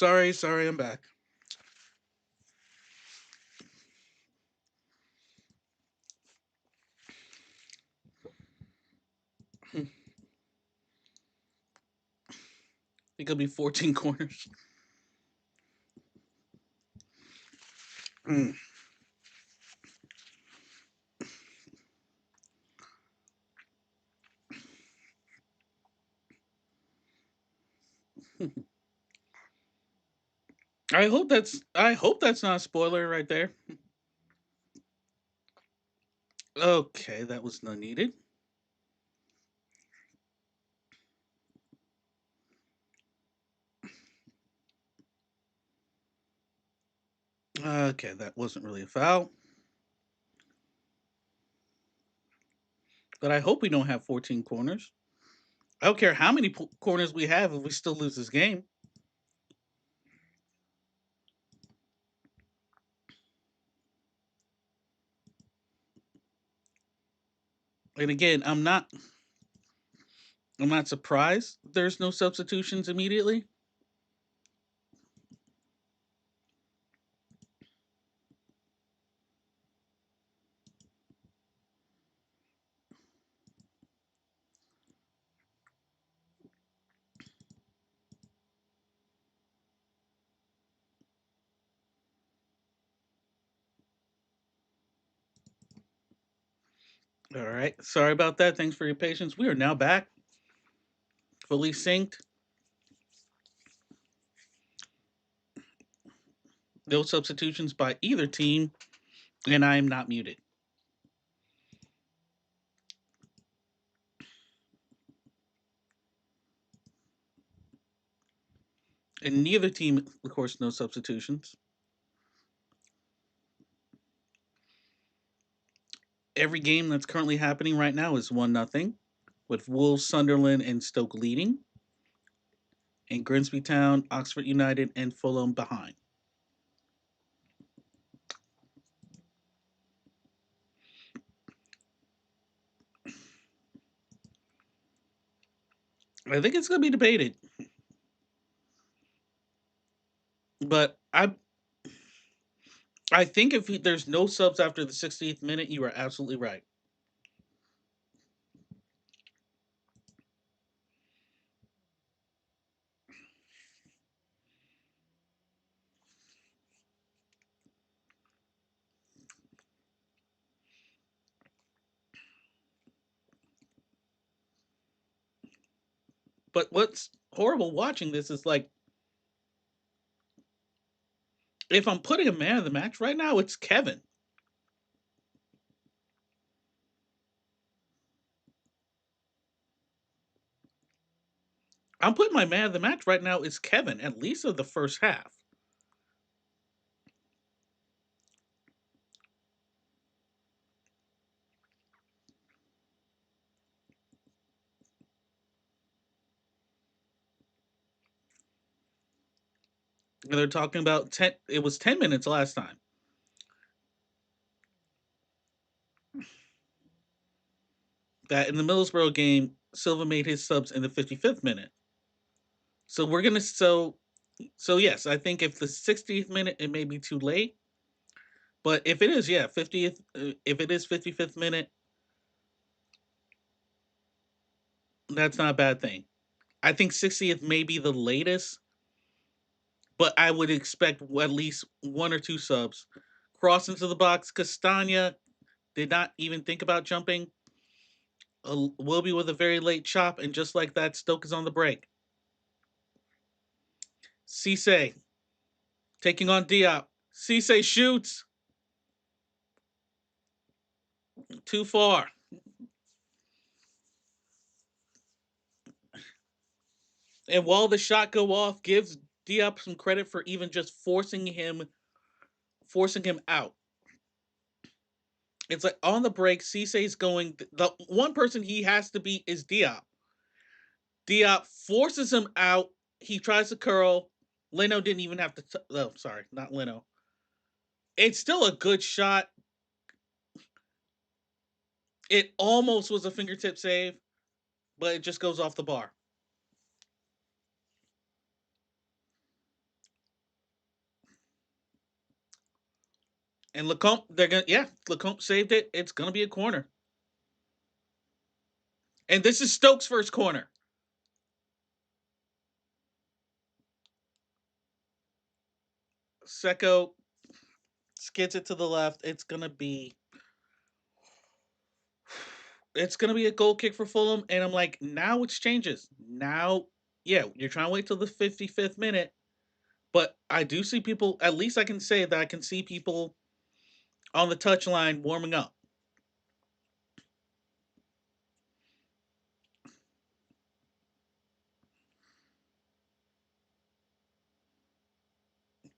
Sorry, I'm back. It could be 14 corners. Mm. I hope that's not a spoiler right there. Okay, that was not needed. Okay, that wasn't really a foul. But I hope we don't have 14 corners. I don't care how many corners we have if we still lose this game. And again, I'm not surprised there's no substitutions immediately. All right. Sorry about that. Thanks for your patience. We are now back, fully synced. No substitutions by either team, and I am not muted. And neither team, of course, no substitutions. Every game that's currently happening right now is 1-0, with Wolves, Sunderland, and Stoke leading, and Grimsby Town, Oxford United, and Fulham behind. I think it's going to be debated, but I think if there's no subs after the 60th minute, you are absolutely right. But what's horrible watching this is like, if I'm putting a man of the match right now, it's Kevin. I'm putting my man of the match right now is Kevin, at least of the first half. And they're talking about 10. It was 10 minutes last time. That in the Middlesbrough game, Silva made his subs in the 55th minute. So we're gonna so yes, I think if the 60th minute it may be too late, but if it is, yeah, 50th, if it is 55th minute, that's not a bad thing. I think 60th may be the latest, but I would expect at least one or two subs. Cross into the box. Castagna did not even think about jumping. Wilby with a very late chop, and just like that, Stoke is on the break. Cisse taking on Diop. Cisse shoots too far. And while the shot go off, gives Diop some credit for even just forcing him out. It's like on the break, Cisse's going. The one person he has to beat is Diop. Diop forces him out. He tries to curl. Leno didn't even have to. Oh, sorry, not Leno. It's still a good shot. It almost was a fingertip save, but it just goes off the bar. And Lacombe, Lacombe saved it. It's gonna be a corner. And this is Stoke's first corner. Seko skids it to the left. It's gonna be a goal kick for Fulham, and I'm like, now it's changes. Now, yeah, you're trying to wait till the 55th minute, but I do see people. At least I can say that I can see people on the touchline warming up.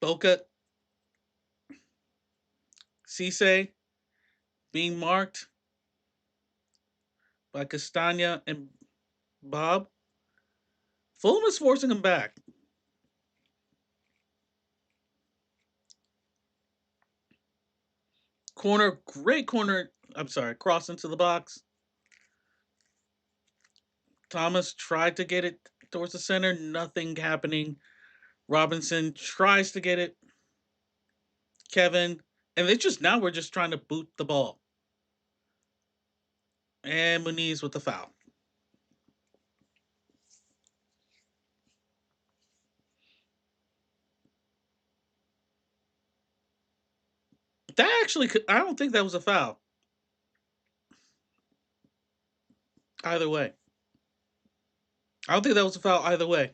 Boca, Cisse being marked by Castagna and Bob. Fulham is forcing him back. Corner, great corner. I'm sorry, cross into the box. Thomas tried to get it towards the center, nothing happening. Robinson tries to get it. Kevin, and it's just now we're just trying to boot the ball. And Muniz with the foul. That actually, I don't think that was a foul. Either way, I don't think that was a foul either way.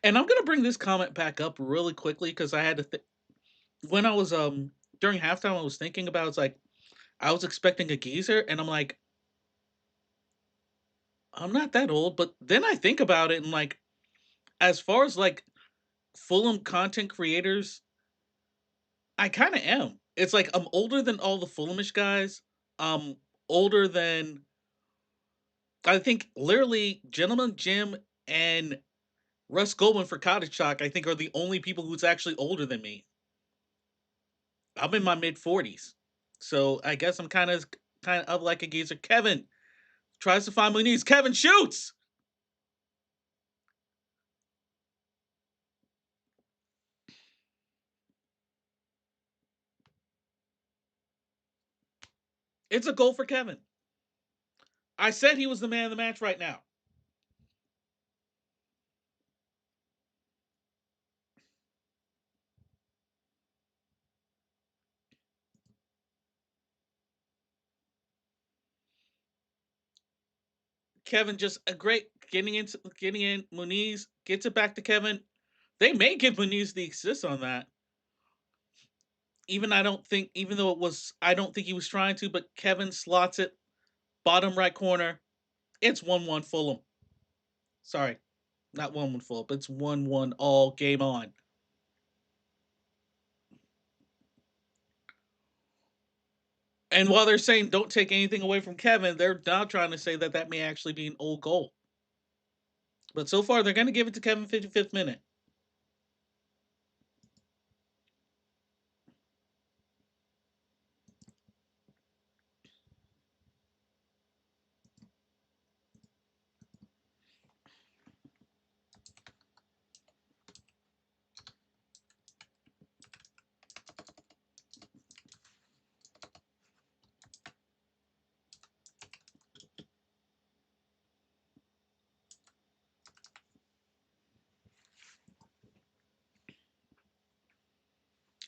And I'm gonna bring this comment back up really quickly because I had to. When I was during halftime, I was thinking about it's like I was expecting a geezer, and I'm like, I'm not that old, but then I think about it and like, as far as like Fulham content creators, I kind of am. It's like I'm older than all the Fulhamish guys. Older than I think literally Gentleman Jim and Russ Goldman for Cottage Chalk. I think are the only people who's actually older than me. I'm in my mid 40s, so I guess I'm kind of up like a geezer. Kevin tries to find Muniz. Kevin shoots. It's a goal for Kevin. I said he was the man of the match right now. Kevin just a great getting in. Muniz gets it back to Kevin. They may give Muniz the assist on that. Even though it was, I don't think he was trying to, but Kevin slots it bottom right corner. It's 1-1 Fulham. Sorry, not 1-1 Fulham. It's 1-1 all game on. And while they're saying don't take anything away from Kevin, they're now trying to say that that may actually be an old goal. But so far, they're going to give it to Kevin 55th minute.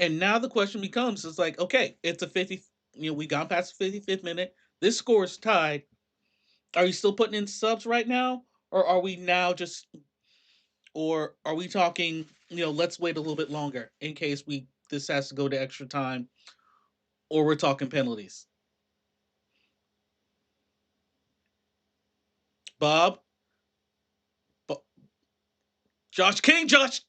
And now the question becomes, it's like, okay, it's a 50, we got past the 55th minute. This score is tied. Are you still putting in subs right now? Or are we now just, or are we talking, let's wait a little bit longer in case this has to go to extra time, or we're talking penalties? Bob, Bo- Josh King, Josh.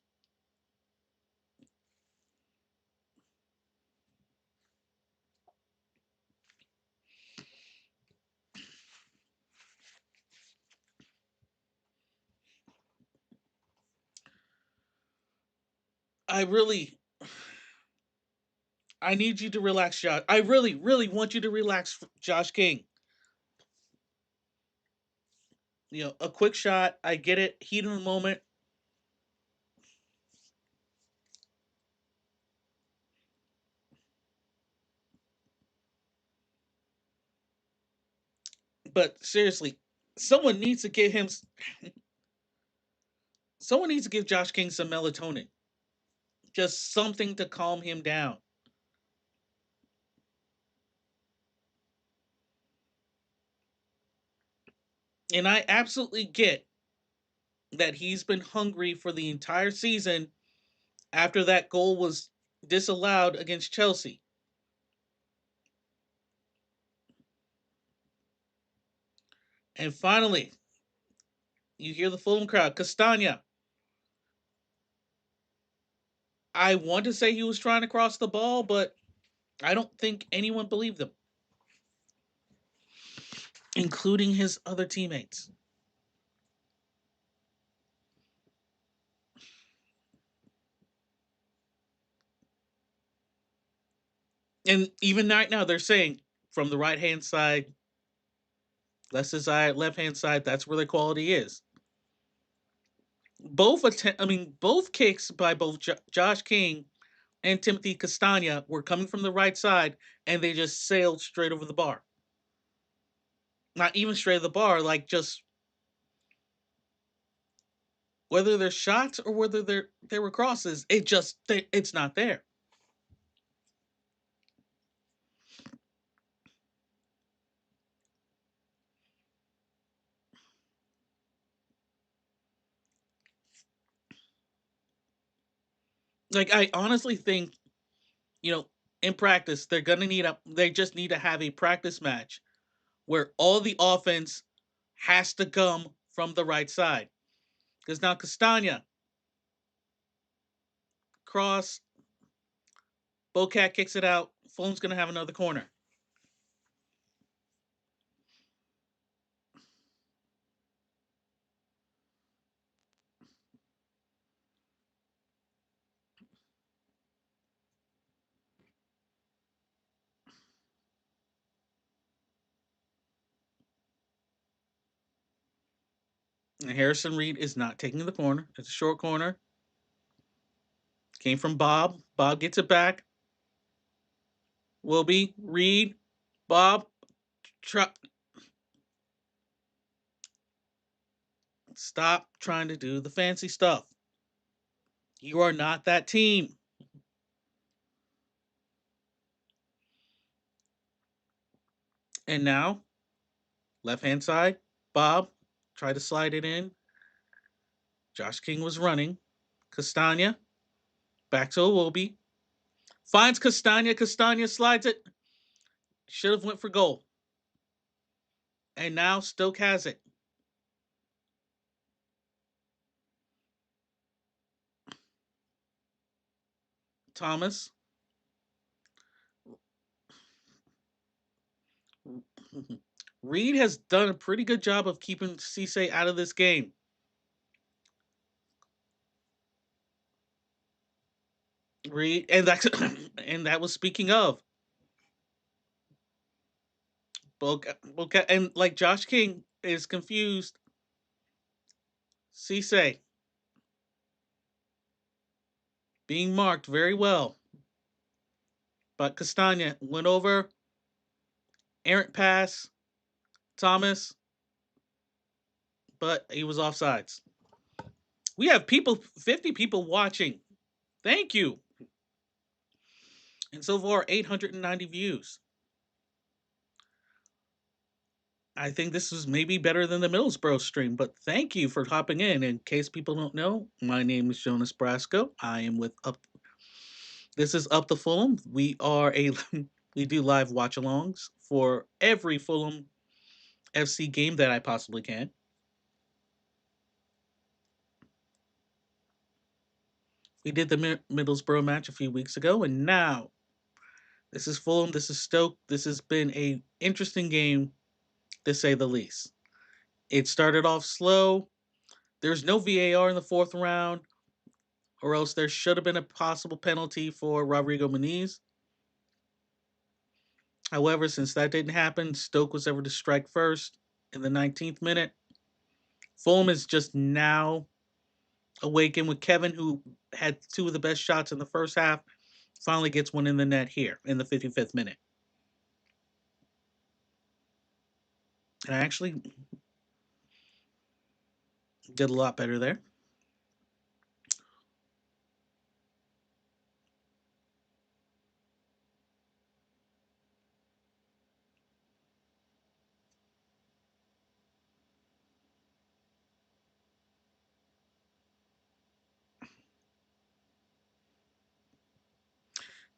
I really, I need you to relax, Josh. I really, really want you to relax, Josh King. A quick shot. I get it. Heat of the moment. But seriously, someone needs to give him. Someone needs to give Josh King some melatonin. Just something to calm him down. And I absolutely get that he's been hungry for the entire season after that goal was disallowed against Chelsea. And finally, you hear the Fulham crowd. Castagna. I want to say he was trying to cross the ball, but I don't think anyone believed him, including his other teammates. And even right now, they're saying from the right hand side, left hand side, that's where the quality is. Both kicks by both Josh King and Timothy Castagna were coming from the right side, and they just sailed straight over the bar. Not even straight over the bar, like just whether they're shots or whether they were crosses, it's not there. Like I honestly think, you know, in practice they just need to have a practice match where all the offense has to come from the right side. Because now Castagna, cross, Bocat kicks it out. Fulham's gonna have another corner. And Harrison Reed is not taking the corner. It's a short corner. Came from Bob. Bob gets it back. Wilby, Reed, Bob, try, stop trying to do the fancy stuff. You are not that team. And now, left hand side, Bob tried to slide it in. Josh King was running. Castagna, back to Iwobi. Finds Castagna. Castagna slides it. Should have went for goal. And now Stoke has it. Thomas. Reed has done a pretty good job of keeping Cisse out of this game. Reed, and that and that was speaking of and like Josh King is confused. Cisse being marked very well, but Castagna went over, errant pass, Thomas, but he was offsides. We have 50 people watching. Thank you. And so far, 890 views. I think this is maybe better than the Middlesbrough stream, but thank you for hopping in. In case people don't know, my name is Jonas Brasco. I am with Up. This is Up the Fulham. We are a we do live watch-alongs for every Fulham FC game that I possibly can. We did the Middlesbrough match a few weeks ago, and now this is Fulham. This is Stoke. This has been a interesting game to say the least. It started off slow. There's no VAR in the fourth round, or else there should have been a possible penalty for Rodrigo Muniz. However, since that didn't happen, Stoke was able to strike first in the 19th minute. Fulham is just now awakened with Kevin, who had two of the best shots in the first half, finally gets one in the net here in the 55th minute. And I actually did a lot better there.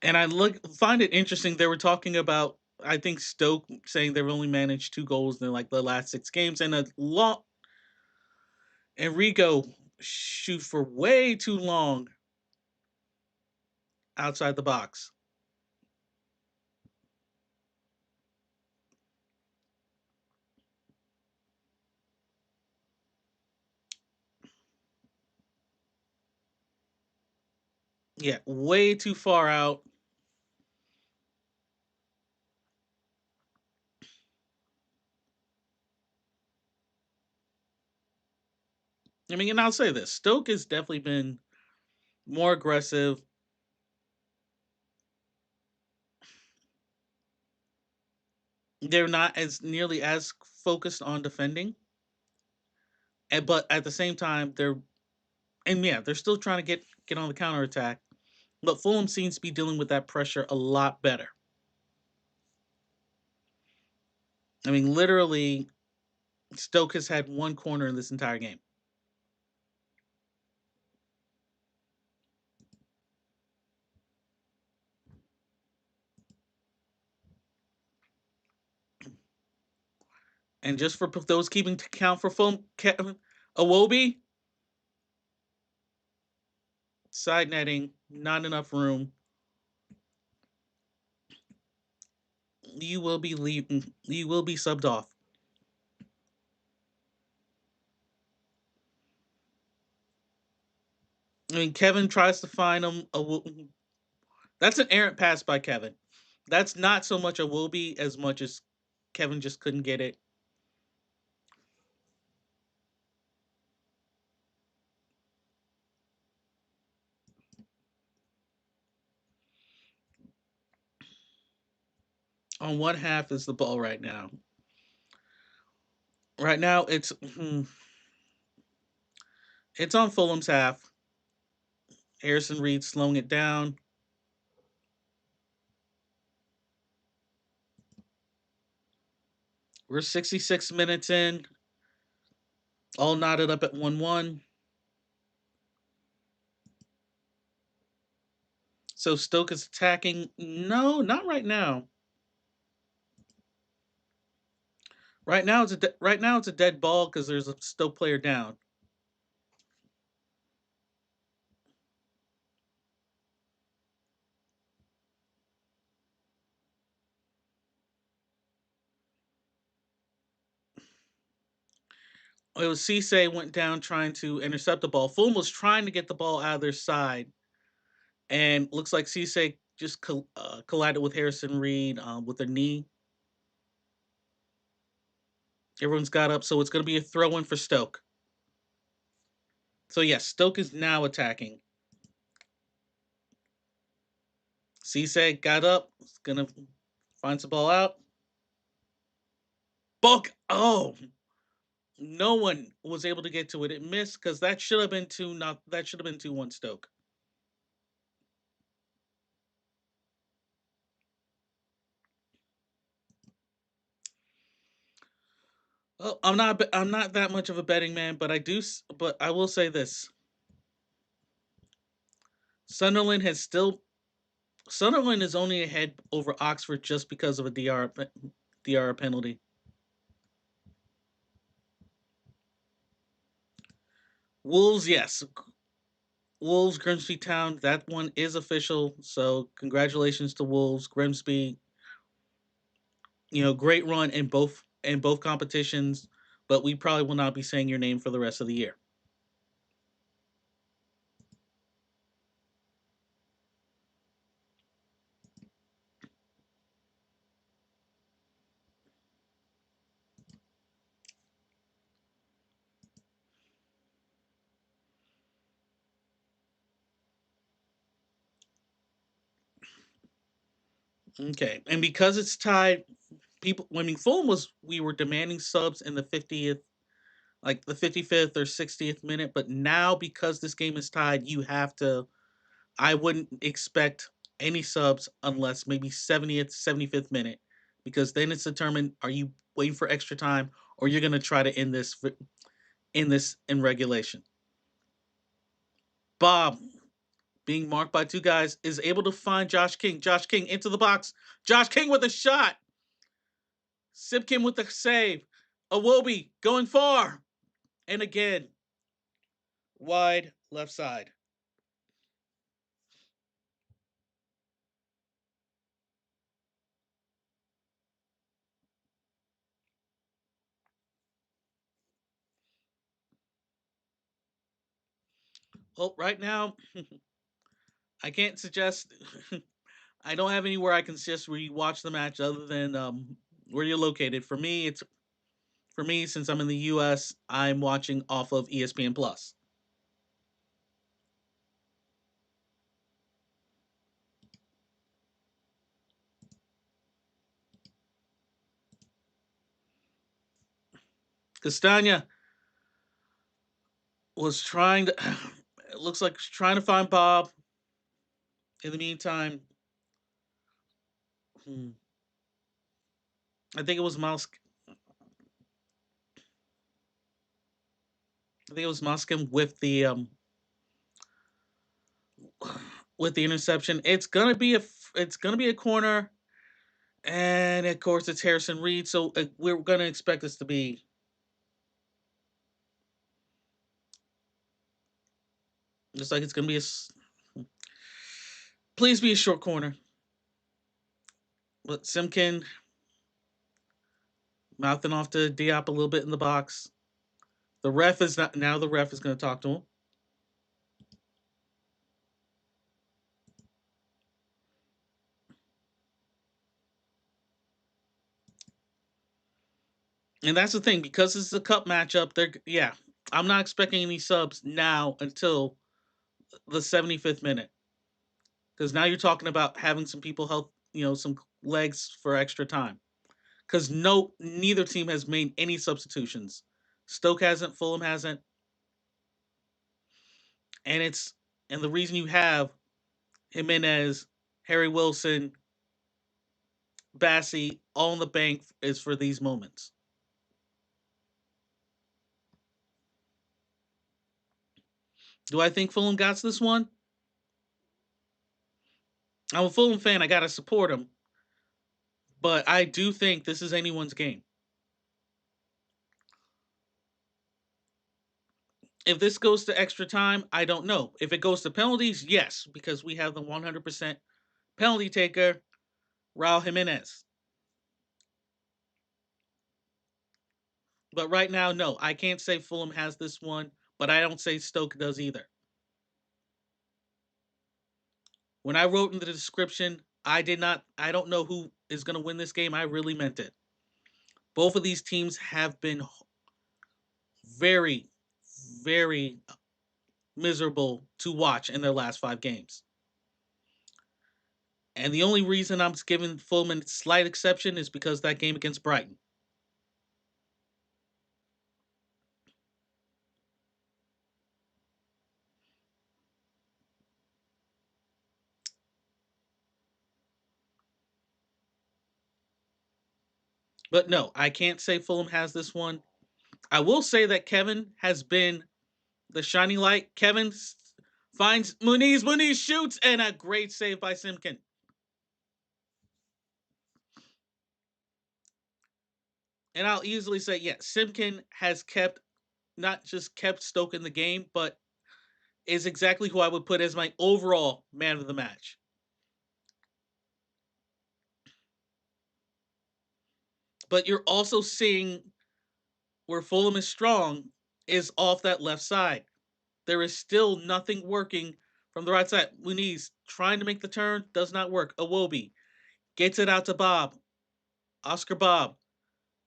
And I find it interesting. They were talking about, I think, Stoke saying they've only managed 2 goals in like the last 6 games, and a lot. Enrico shoot for way too long outside the box. Yeah, way too far out. I mean, and I'll say this: Stoke has definitely been more aggressive. They're not as nearly as focused on defending, but at the same time, they're still trying to get on the counter attack. But Fulham seems to be dealing with that pressure a lot better. I mean, literally, Stoke has had one corner in this entire game. And just for those keeping to count for Fulham, Awobi, side netting, not enough room. You will be leaving. You will be subbed off. I mean, Kevin tries to find him. That's an errant pass by Kevin. That's not so much a Wobie as much as Kevin just couldn't get it. On what half is the ball right now? Right now, it's on Fulham's half. Harrison Reed slowing it down. We're 66 minutes in, all knotted up at 1-1. So Stoke is attacking. No, not right now. Right now it's a dead ball because there's a Stoke player down. It was Cisse went down trying to intercept the ball. Fulham was trying to get the ball out of their side, and looks like Cisse just collided with Harrison Reed with a knee. Everyone's got up, so it's going to be a throw in for Stoke. So yes, Stoke is now attacking. Cisse got up, is going to find the ball out. Bulk. Oh, no one was able to get to it. It missed because that should have been two. Not that should have been 2-1 Stoke. Well, I'm not that much of a betting man, but But I will say this: Sunderland has still Sunderland is only ahead over Oxford just because of a DR penalty. Wolves, yes. Wolves, Grimsby Town, that one is official. So congratulations to Wolves, Grimsby. Great run in both competitions, but we probably will not be saying your name for the rest of the year. Okay, and because it's tied, people. I mean, Fulham was we were demanding subs in the 50th, like the 55th or 60th minute, but now because this game is tied, you have to. I wouldn't expect any subs unless maybe 70th, 75th minute, because then it's determined: are you waiting for extra time, or you're going to try to end this in regulation. Bob, being marked by two guys, is able to find Josh King. Josh King into the box. Josh King with a shot. Simpkin with the save. Awobi going far. And again, wide left side. Well, right now, I can't suggest. I don't have anywhere I can suggest where you watch the match other than where you're located. For me since I'm in the U.S. I'm watching off of ESPN Plus. Castagna was trying to. It looks like trying to find Bob. In the meantime, hmm, I think it was Mouse. I think it was Muskin with the interception. It's gonna be a corner, and of course it's Harrison Reed. So we're gonna expect this to be just like it's gonna be please be a short corner. But Simkin mouthing off to Diop a little bit in the box. The ref is not now. The ref is going to talk to him, and that's the thing because it's a cup matchup. Yeah. I'm not expecting any subs now until the 75th minute because now you're talking about having some people help some legs for extra time because neither team has made any substitutions. Stoke hasn't, Fulham hasn't, and the reason you have Jimenez, Harry Wilson, Bassey all in the bank is for these moments. Do I think Fulham got this one? I'm a Fulham fan. I gotta support him, but I do think this is anyone's game. If this goes to extra time, I don't know. If it goes to penalties, yes, because we have the 100% penalty taker, Raul Jimenez. But right now, no, I can't say Fulham has this one, but I don't say Stoke does either. When I wrote in the description, I don't know who is going to win this game. I really meant it. Both of these teams have been very, very miserable to watch in their last 5 games. And the only reason I'm giving Fulham a slight exception is because that game against Brighton. But no, I can't say Fulham has this one. I will say that Kevin has been the shining light. Kevin finds Muniz. Muniz shoots, and a great save by Simkin. And I'll easily say, yes, Simkin has not just kept Stoke in the game, but is exactly who I would put as my overall man of the match. But you're also seeing where Fulham is strong is off that left side. There is still nothing working from the right side. Muniz trying to make the turn, does not work. Awobi gets it out to Bob. Oscar Bob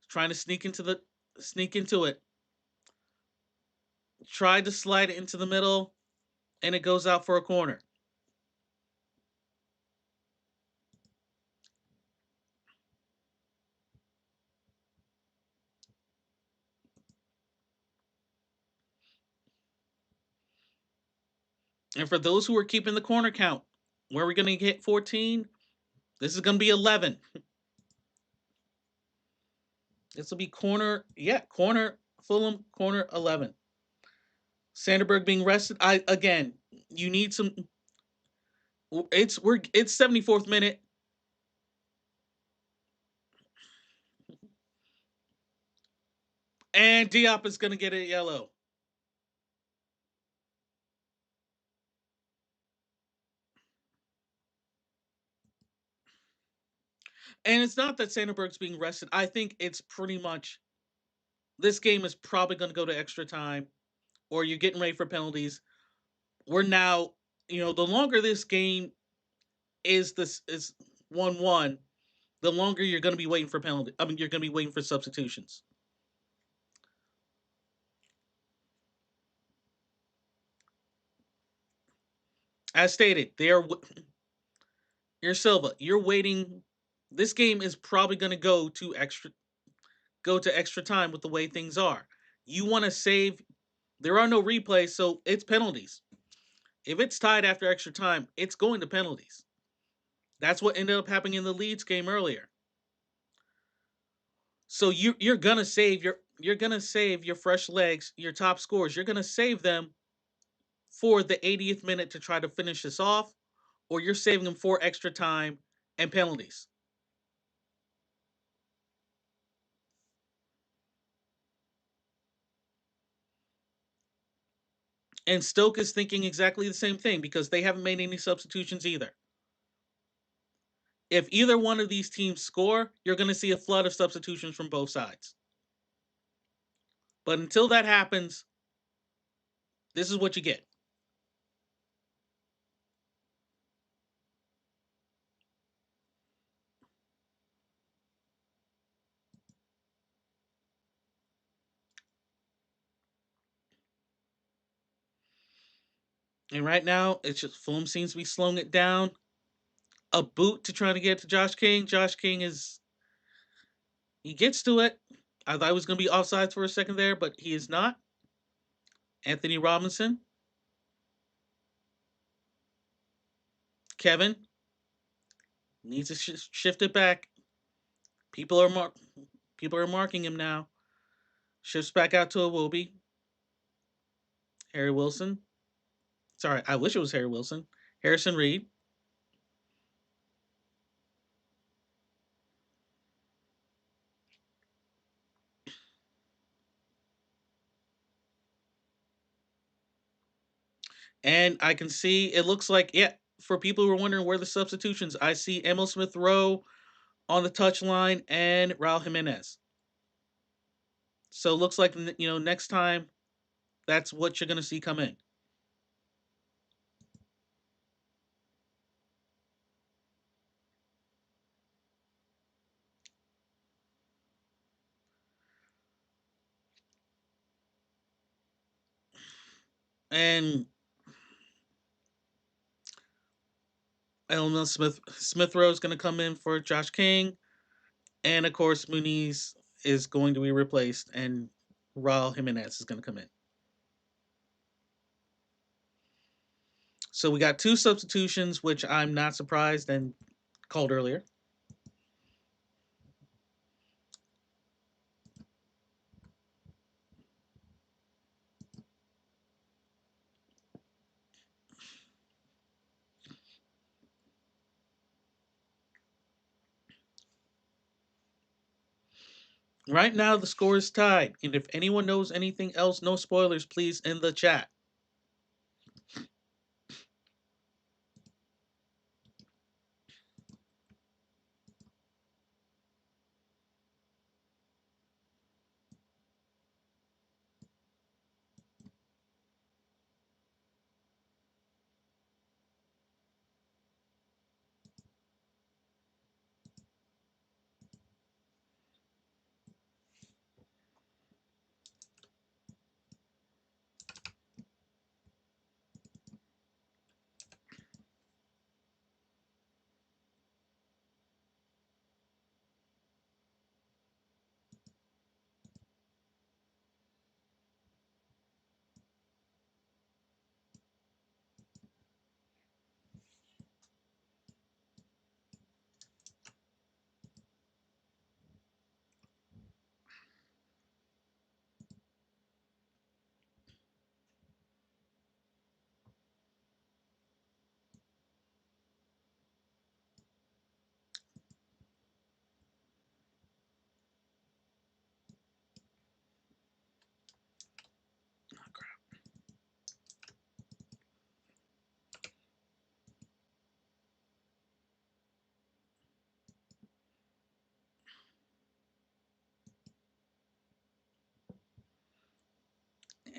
trying to sneak into it. Tried to slide it into the middle, and it goes out for a corner. And for those who are keeping the corner count, where are we going to hit 14? This is going to be 11. This will be corner Fulham, corner 11. Sanderberg being rested. You need some. It's 74th minute, and Diop is going to get a yellow. And it's not that Sanderberg's being rested. I think it's pretty much this game is probably going to go to extra time, or you're getting ready for penalties. We're now, the longer this game is 1-1, the longer you're going to be waiting for penalty. I mean, you're going to be waiting for substitutions. As stated, you're Silva. You're waiting. This game is probably going to go to extra time with the way things are. You want to save. There are no replays, so it's penalties. If it's tied after extra time, it's going to penalties. That's what ended up happening in the Leeds game earlier. So you're gonna save your fresh legs, your top scores. You're gonna save them for the 80th minute to try to finish this off, or you're saving them for extra time and penalties. And Stoke is thinking exactly the same thing because they haven't made any substitutions either. If either one of these teams score, you're going to see a flood of substitutions from both sides. But until that happens, this is what you get. And right now, it's just Fulham seems to be slowing it down. A boot to try to get to Josh King. Josh King he gets to it. I thought he was going to be offsides for a second there, but he is not. Anthony Robinson. Kevin needs to shift it back. People are people are marking him now. Shifts back out to Iwobi. Harry Wilson. Sorry, I wish it was Harry Wilson. Harrison Reed. And I can see it looks like, for people who are wondering where the substitutions, I see Emil Smith Rowe on the touch line and Raul Jimenez. So it looks like, next time that's what you're going to see come in. And Emil Smith Rowe is going to come in for Josh King. And of course, Muniz is going to be replaced, and Raul Jimenez is going to come in. So we got two substitutions, which I'm not surprised and called earlier. Right now, the score is tied. And if anyone knows anything else, no spoilers, please, in the chat.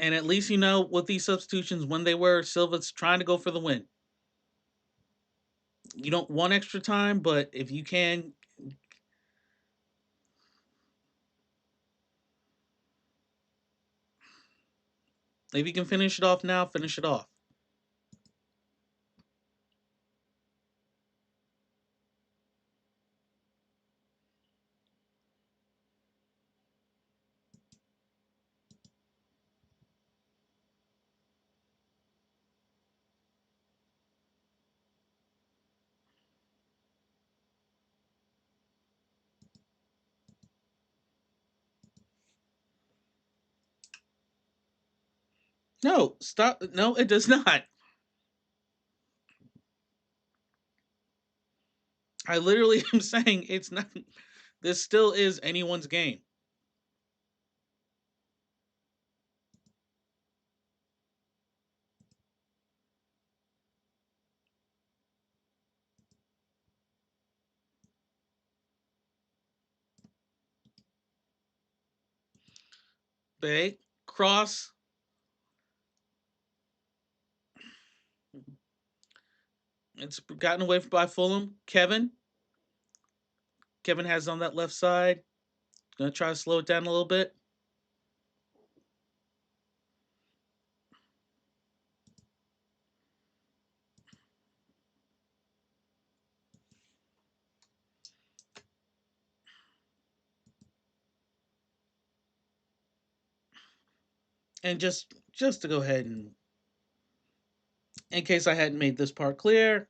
And at least you know with these substitutions when they were, Silva's trying to go for the win. You don't want extra time, but if you can, if you can finish it off now, finish it off. No, stop. No, it does not. I literally am saying it's not. This still is anyone's game. Bay, cross. It's gotten away by Fulham. Kevin has on that left side. Gonna try to slow it down a little bit. And just to go ahead and, in case I hadn't made this part clear,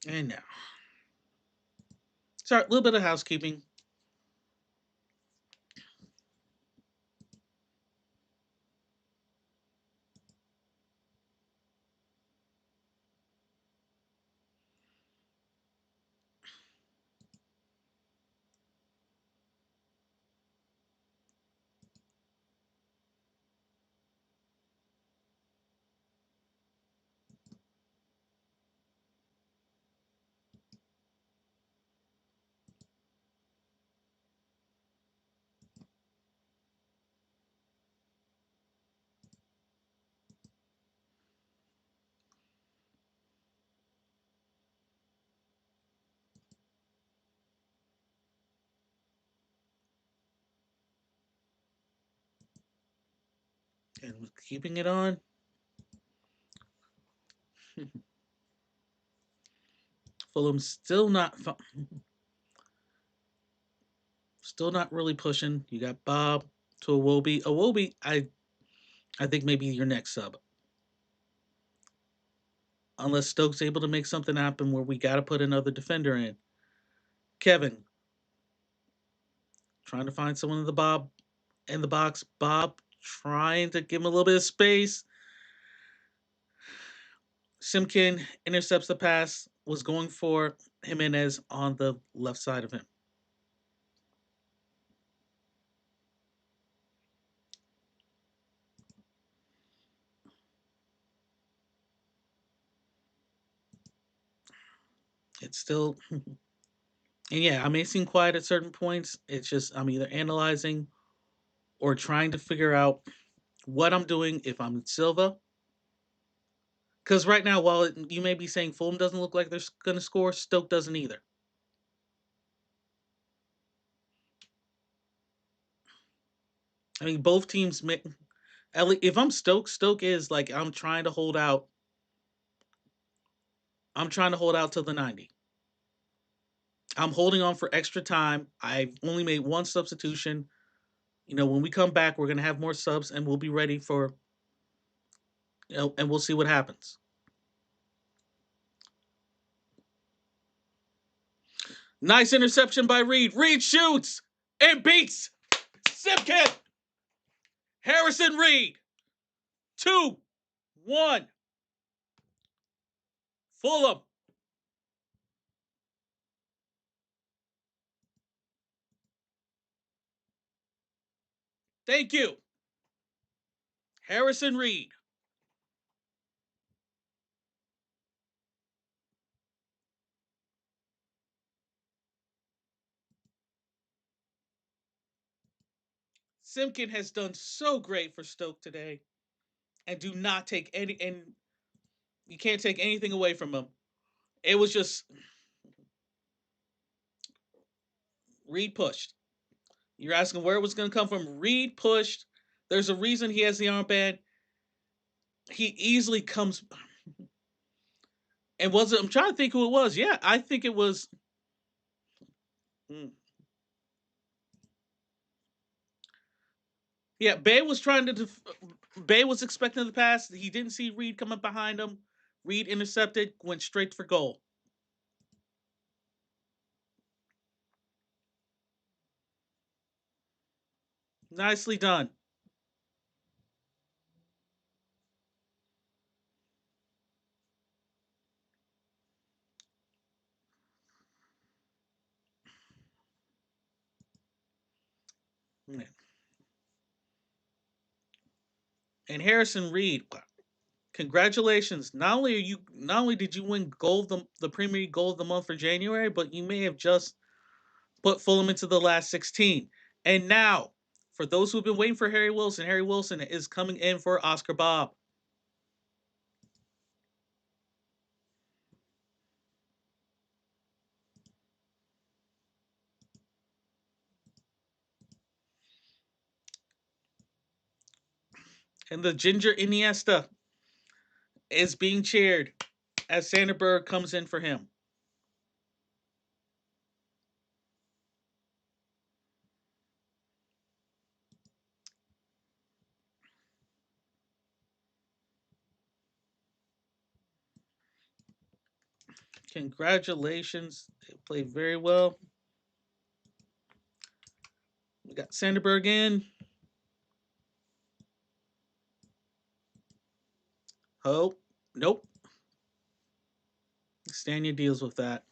and now. Sorry, a little bit of housekeeping. And keeping it on. Fulham's still not really pushing. You got Bob to Awobi. Awobi, I think maybe your next sub. Unless Stokes able to make something happen where we got to put another defender in. Kevin trying to find someone in the box. Bob trying to give him a little bit of space. Simkin intercepts the pass. Was going for Jimenez on the left side of him. It's still, and yeah, I may seem quiet at certain points. It's just I'm either analyzing or trying to figure out what I'm doing if I'm Silva. Because right now, while you may be saying Fulham doesn't look like they're going to score, Stoke doesn't either. I mean, both teams. At least if I'm Stoke, Stoke is like I'm trying to hold out. I'm trying to hold out till the 90. I'm holding on for extra time. I've only made one substitution. When we come back, we're gonna have more subs, and we'll be ready for and we'll see what happens. Nice interception by Reed. Reed shoots and beats Simpkin. Harrison Reed. 2-1. Fulham. Thank you. Harrison Reed. Simpkin has done so great for Stoke today. And do not take any, and you can't take anything away from him. It was just Reed pushed. You're asking where it was going to come from. Reed pushed. There's a reason he has the armband. He easily comes. And was it? I'm trying to think who it was. Yeah, I think it was. Hmm. Yeah, Bay was trying to. Bay was expecting the pass. He didn't see Reed coming behind him. Reed intercepted, went straight for goal. Nicely done. And Harrison Reed, congratulations! Not only did you win goal the Premier League goal of the month for January, but you may have just put Fulham into the last 16. And now, for those who've been waiting for Harry Wilson is coming in for Oscar Bob. And the Ginger Iniesta is being cheered as Sanderberg comes in for him. Congratulations. They played very well. We got Sanderberg in. Oh, nope. Stania deals with that.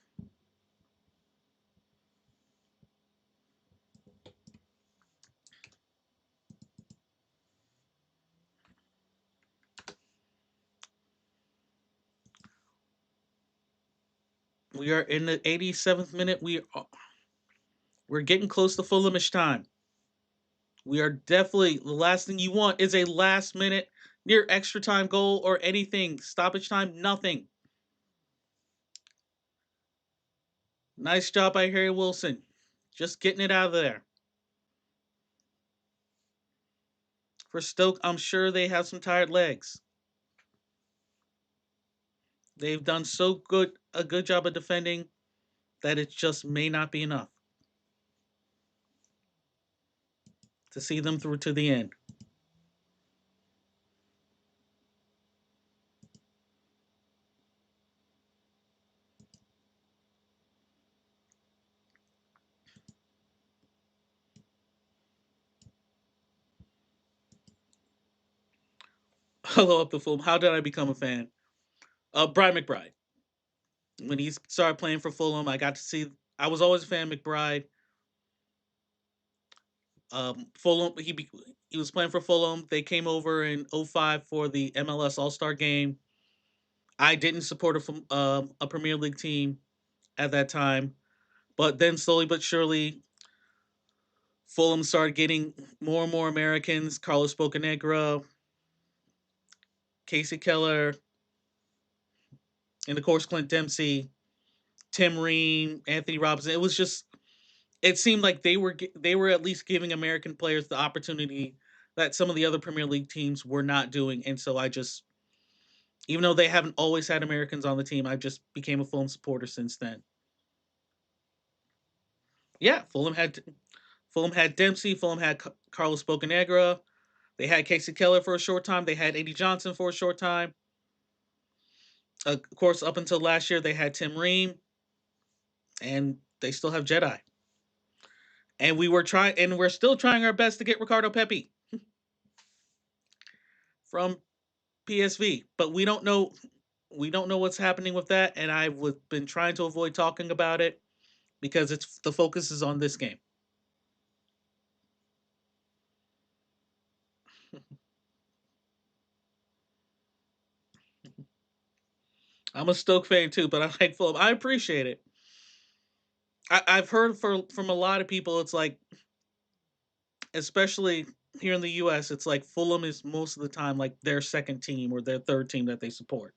We are in the 87th minute. We're getting close to Fulhamish time. We are definitely the last thing you want is a last minute near extra time goal or anything. Stoppage time, nothing. Nice job by Harry Wilson. Just getting it out of there. For Stoke, I'm sure they have some tired legs. They've done so good a good job of defending that it just may not be enough to see them through to the end. Hello, Up the Fulham. How did I become a fan? Brian McBride. When he started playing for Fulham, I got to see. I was always a fan of McBride. Fulham. He was playing for Fulham. They came over in '05 for the MLS All Star Game. I didn't support a Premier League team at that time, but then slowly but surely, Fulham started getting more and more Americans. Carlos Bocanegra, Casey Keller, and of course Clint Dempsey, Tim Ream, Anthony Robinson. It was just it seemed like they were at least giving American players the opportunity that some of the other Premier League teams were not doing, and so I just even though they haven't always had Americans on the team, I just became a Fulham supporter since then. Yeah, Fulham had Fulham had Dempsey. Fulham had Carlos Bocanegra. They had Casey Keller for a short time. They had Eddie Johnson for a short time. Of course, up until last year, they had Tim Ream, and they still have Jedi. And we're still trying our best to get Ricardo Pepi from PSV, but we don't know what's happening with that, and I've been trying to avoid talking about it because it's the focus is on this game. I'm a Stoke fan too, but I like Fulham. I appreciate it. I've heard from a lot of people, it's like, especially here in the U.S., it's like Fulham is most of the time like their second team or their third team that they support.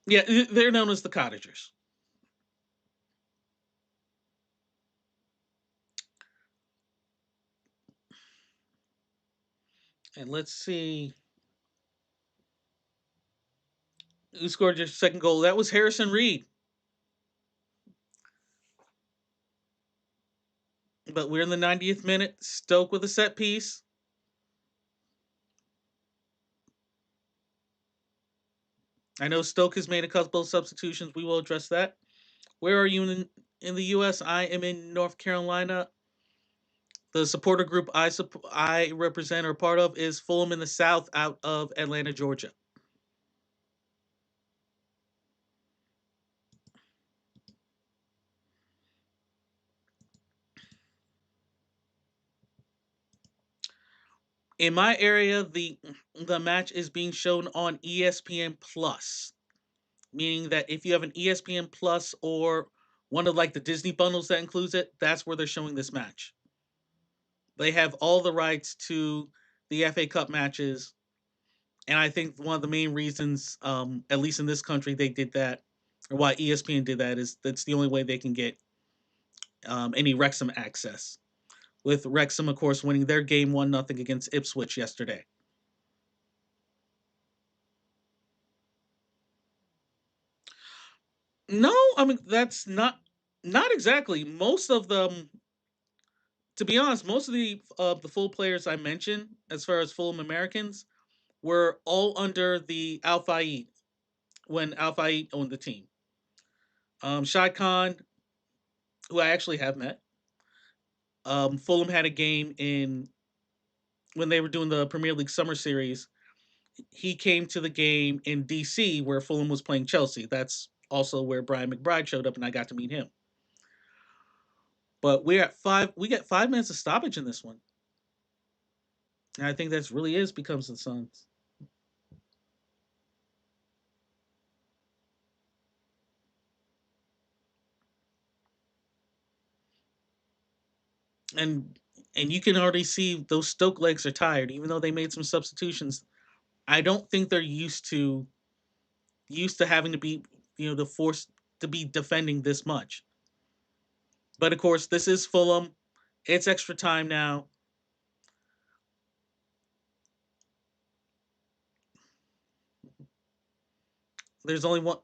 Yeah, they're known as the Cottagers. And let's see who scored your second goal. That was Harrison Reed. But we're in the 90th minute. Stoke with a set piece. I know Stoke has made a couple of substitutions. We will address that. Where are you in the U.S.? I am in North Carolina. The supporter group I represent or part of is Fulham in the South out of Atlanta, Georgia. In my area, the match is being shown on ESPN Plus, meaning that if you have an ESPN Plus or one of like the Disney bundles that includes it, that's where they're showing this match. They have all the rights to the FA Cup matches, and I think one of the main reasons, at least in this country, they did that, or why ESPN did that, is that's the only way they can get any Wrexham access. With Wrexham, of course, winning their game 1-0 against Ipswich yesterday. No, I mean that's not exactly. Most of them, to be honest, most of the full players I mentioned, as far as Fulham Americans, were all under the Al Fayed when Al Fayed owned the team. Shad Khan, who I actually have met, Fulham had a game in when they were doing the Premier League Summer Series. He came to the game in DC where Fulham was playing Chelsea. That's also where Brian McBride showed up, and I got to meet him. But we're at five. We get 5 minutes of stoppage in this one, and I think that's really is becomes the Suns. And and you can already see those Stoke legs are tired, even though they made some substitutions. I don't think they're used to having to be the force to be defending this much. But of course, this is Fulham. It's extra time now. There's only one.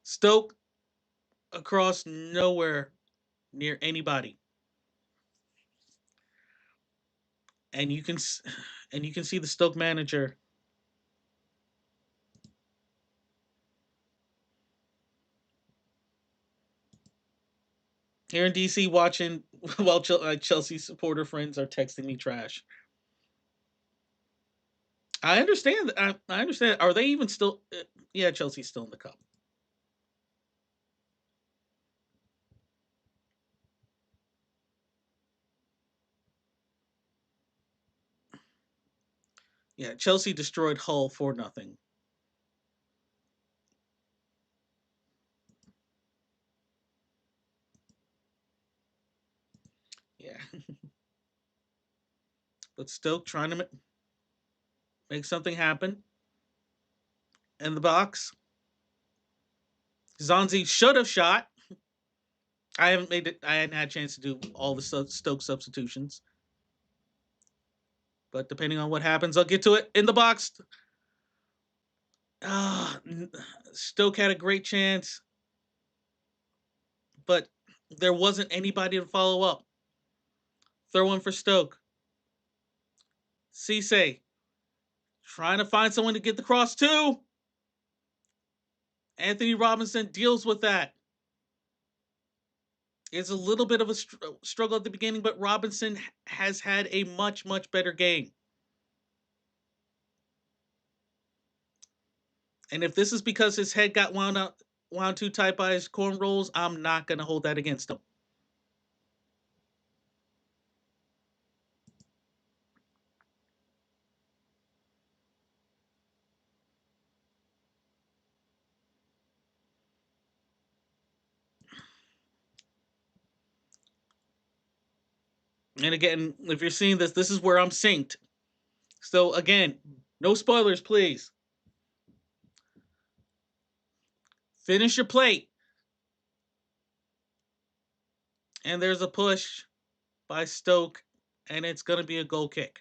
Stoke across nowhere near anybody, and you can see the Stoke manager here in DC watching while Chelsea supporter friends are texting me trash. I understand. I understand. Are they even still? Yeah, Chelsea's still in the cup. Yeah, Chelsea destroyed Hull for nothing. Yeah, but Stoke trying to make something happen in the box. Zonzi should have shot. I haven't made it. I hadn't had a chance to do all the Stoke substitutions, But depending on what happens, I'll get to it in the box. Stoke had a great chance, but there wasn't anybody to follow up. Throw in for Stoke. Cisse trying to find someone to get the cross to. Anthony Robinson deals with that. It's a little bit of a struggle at the beginning, but Robinson has had a much, much better game. And if this is because his head got wound too tight by his cornrows, I'm not going to hold that against him. And again, if you're seeing this, this is where I'm synced. So again, no spoilers, please. Finish your plate. And there's a push by Stoke, and it's going to be a goal kick.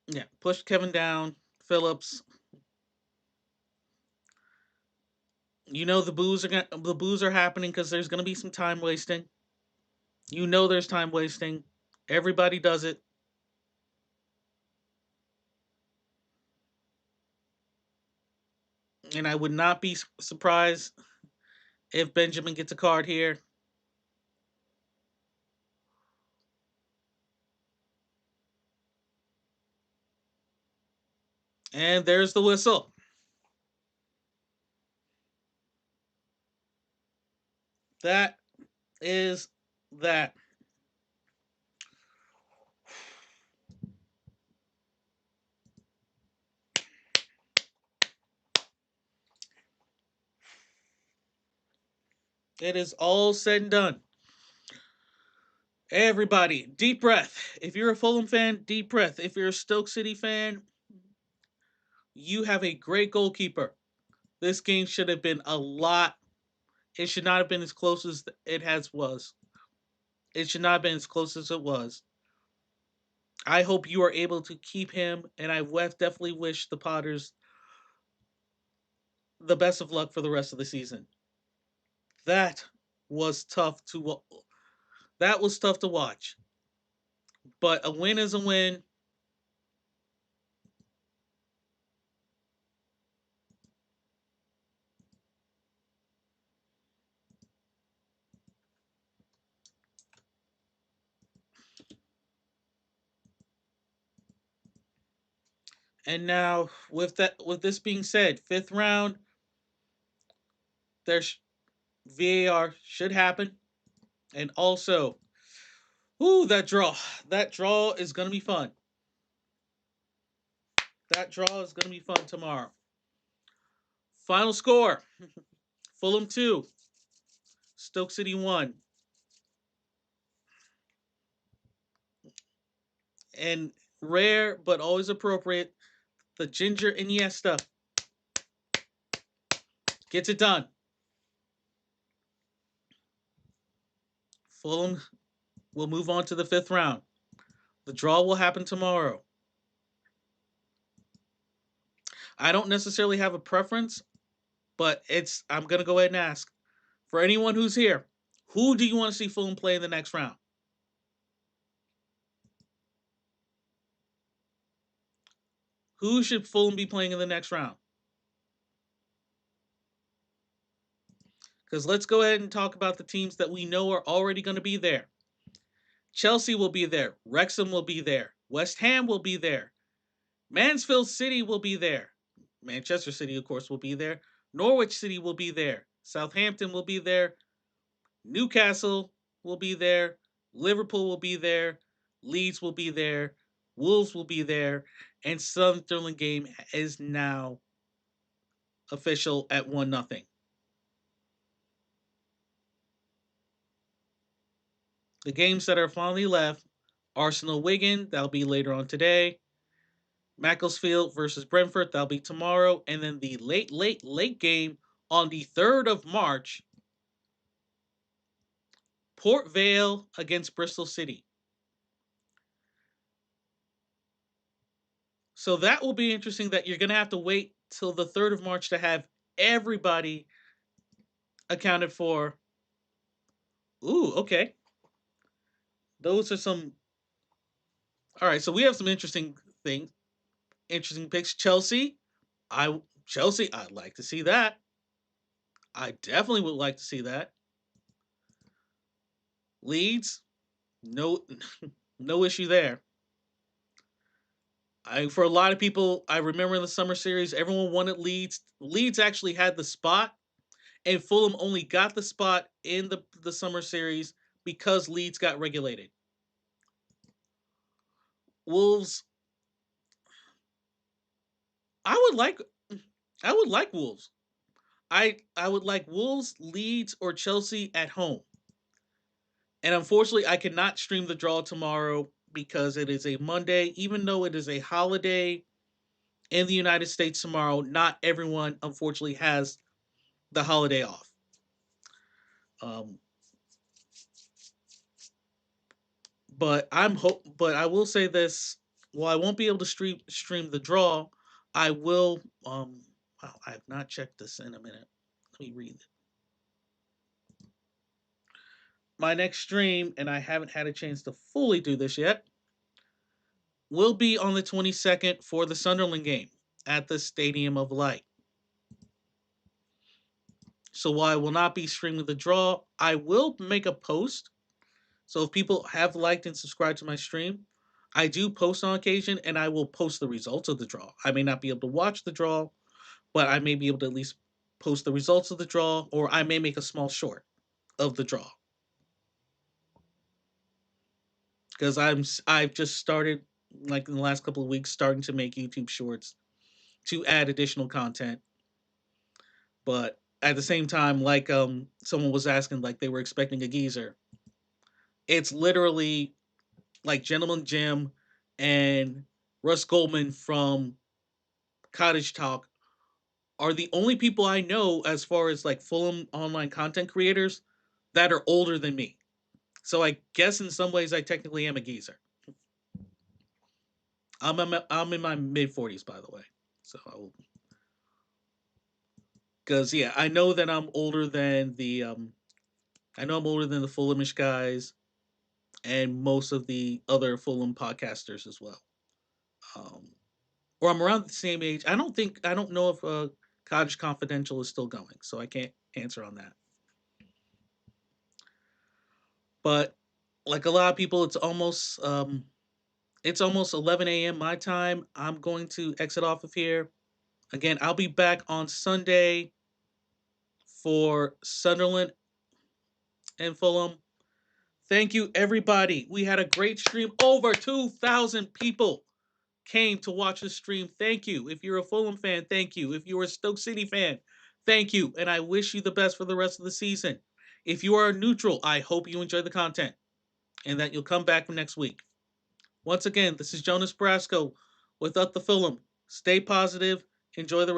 Yeah, push Kevin down. Phillips. You know the boos are happening because there's going to be some time wasting. You know there's time wasting. Everybody does it. And I would not be surprised if Benjamin gets a card here. And there's the whistle. That is that. It is all said and done. Everybody, deep breath. If you're a Fulham fan, deep breath. If you're a Stoke City fan, you have a great goalkeeper. This game should have been a lot. It should not have been as close as it was. It should not have been as close as it was. I hope you are able to keep him, and I definitely wish the Potters the best of luck for the rest of the season. That was tough to that was tough to watch. But a win is a win. And now with this being said, fifth round, there's VAR should happen. And also, that draw. That draw is gonna be fun. That draw is gonna be fun tomorrow. Final score. Fulham 2. Stoke City 1. And rare but always appropriate, the Ginger Iniesta gets it done. Fulham will move on to the fifth round. The draw will happen tomorrow. I don't necessarily have a preference, but I'm gonna go ahead and ask for anyone who's here, who do you want to see Fulham play in the next round? Who should Fulham be playing in the next round? Because let's go ahead and talk about the teams that we know are already going to be there. Chelsea will be there. Wrexham will be there. West Ham will be there. Mansfield City will be there. Manchester City, of course, will be there. Norwich City will be there. Southampton will be there. Newcastle will be there. Liverpool will be there. Leeds will be there. Wolves will be there. And Sunderland game is now official at 1-0. The games that are finally left, Arsenal Wigan, that'll be later on today. Macclesfield versus Brentford, that'll be tomorrow. And then the late game on the 3rd of March, Port Vale against Bristol City. So that will be interesting that you're going to have to wait till the 3rd of March to have everybody accounted for. Ooh, okay. Those are some. All right, so we have some interesting things, interesting picks. Chelsea, I'd like to see that. I definitely would like to see that. Leeds, no, no issue there. For a lot of people, I remember in the summer series, everyone wanted Leeds. Leeds actually had the spot, and Fulham only got the spot in the summer series because Leeds got regulated. Wolves, I would like, I would like Wolves. I would like Wolves, Leeds, or Chelsea at home. And unfortunately, I cannot stream the draw tomorrow because it is a Monday. Even though it is a holiday in the United States tomorrow, not everyone, unfortunately, has the holiday off. Um, but I will say this: while I won't be able to stream the draw, I will. Wow, I have not checked this in a minute. Let me read it. My next stream, and I haven't had a chance to fully do this yet, will be on the 22nd for the Sunderland game at the Stadium of Light. So while I will not be streaming the draw, I will make a post. So if people have liked and subscribed to my stream, I do post on occasion and I will post the results of the draw. I may not be able to watch the draw, but I may be able to at least post the results of the draw, or I may make a small short of the draw. Because I've just started, like in the last couple of weeks, starting to make YouTube shorts to add additional content. But at the same time, like someone was asking, like they were expecting a geezer. It's literally like Gentleman Jim and Russ Goldman from Cottage Talk are the only people I know as far as like Fulham online content creators that are older than me. So I guess in some ways I technically am a geezer. I'm in my mid 40s, by the way. So because yeah, I know that I'm older than I'm older than the Fulhamish guys and most of the other Fulham podcasters as well. Um, or I'm around the same age. I don't know if Cottage Confidential is still going, so I can't answer on that. But like a lot of people, it's almost 11 a.m. my time. I'm going to exit off of here. Again, I'll be back on Sunday for Sunderland and Fulham. Thank you, everybody. We had a great stream. Over 2,000 people came to watch the stream. Thank you. If you're a Fulham fan, thank you. If you're a Stoke City fan, thank you. And I wish you the best for the rest of the season. If you are neutral, I hope you enjoy the content and that you'll come back next week. Once again, this is Jonas Brasco with Up the Fulham. Stay positive. Enjoy the rest.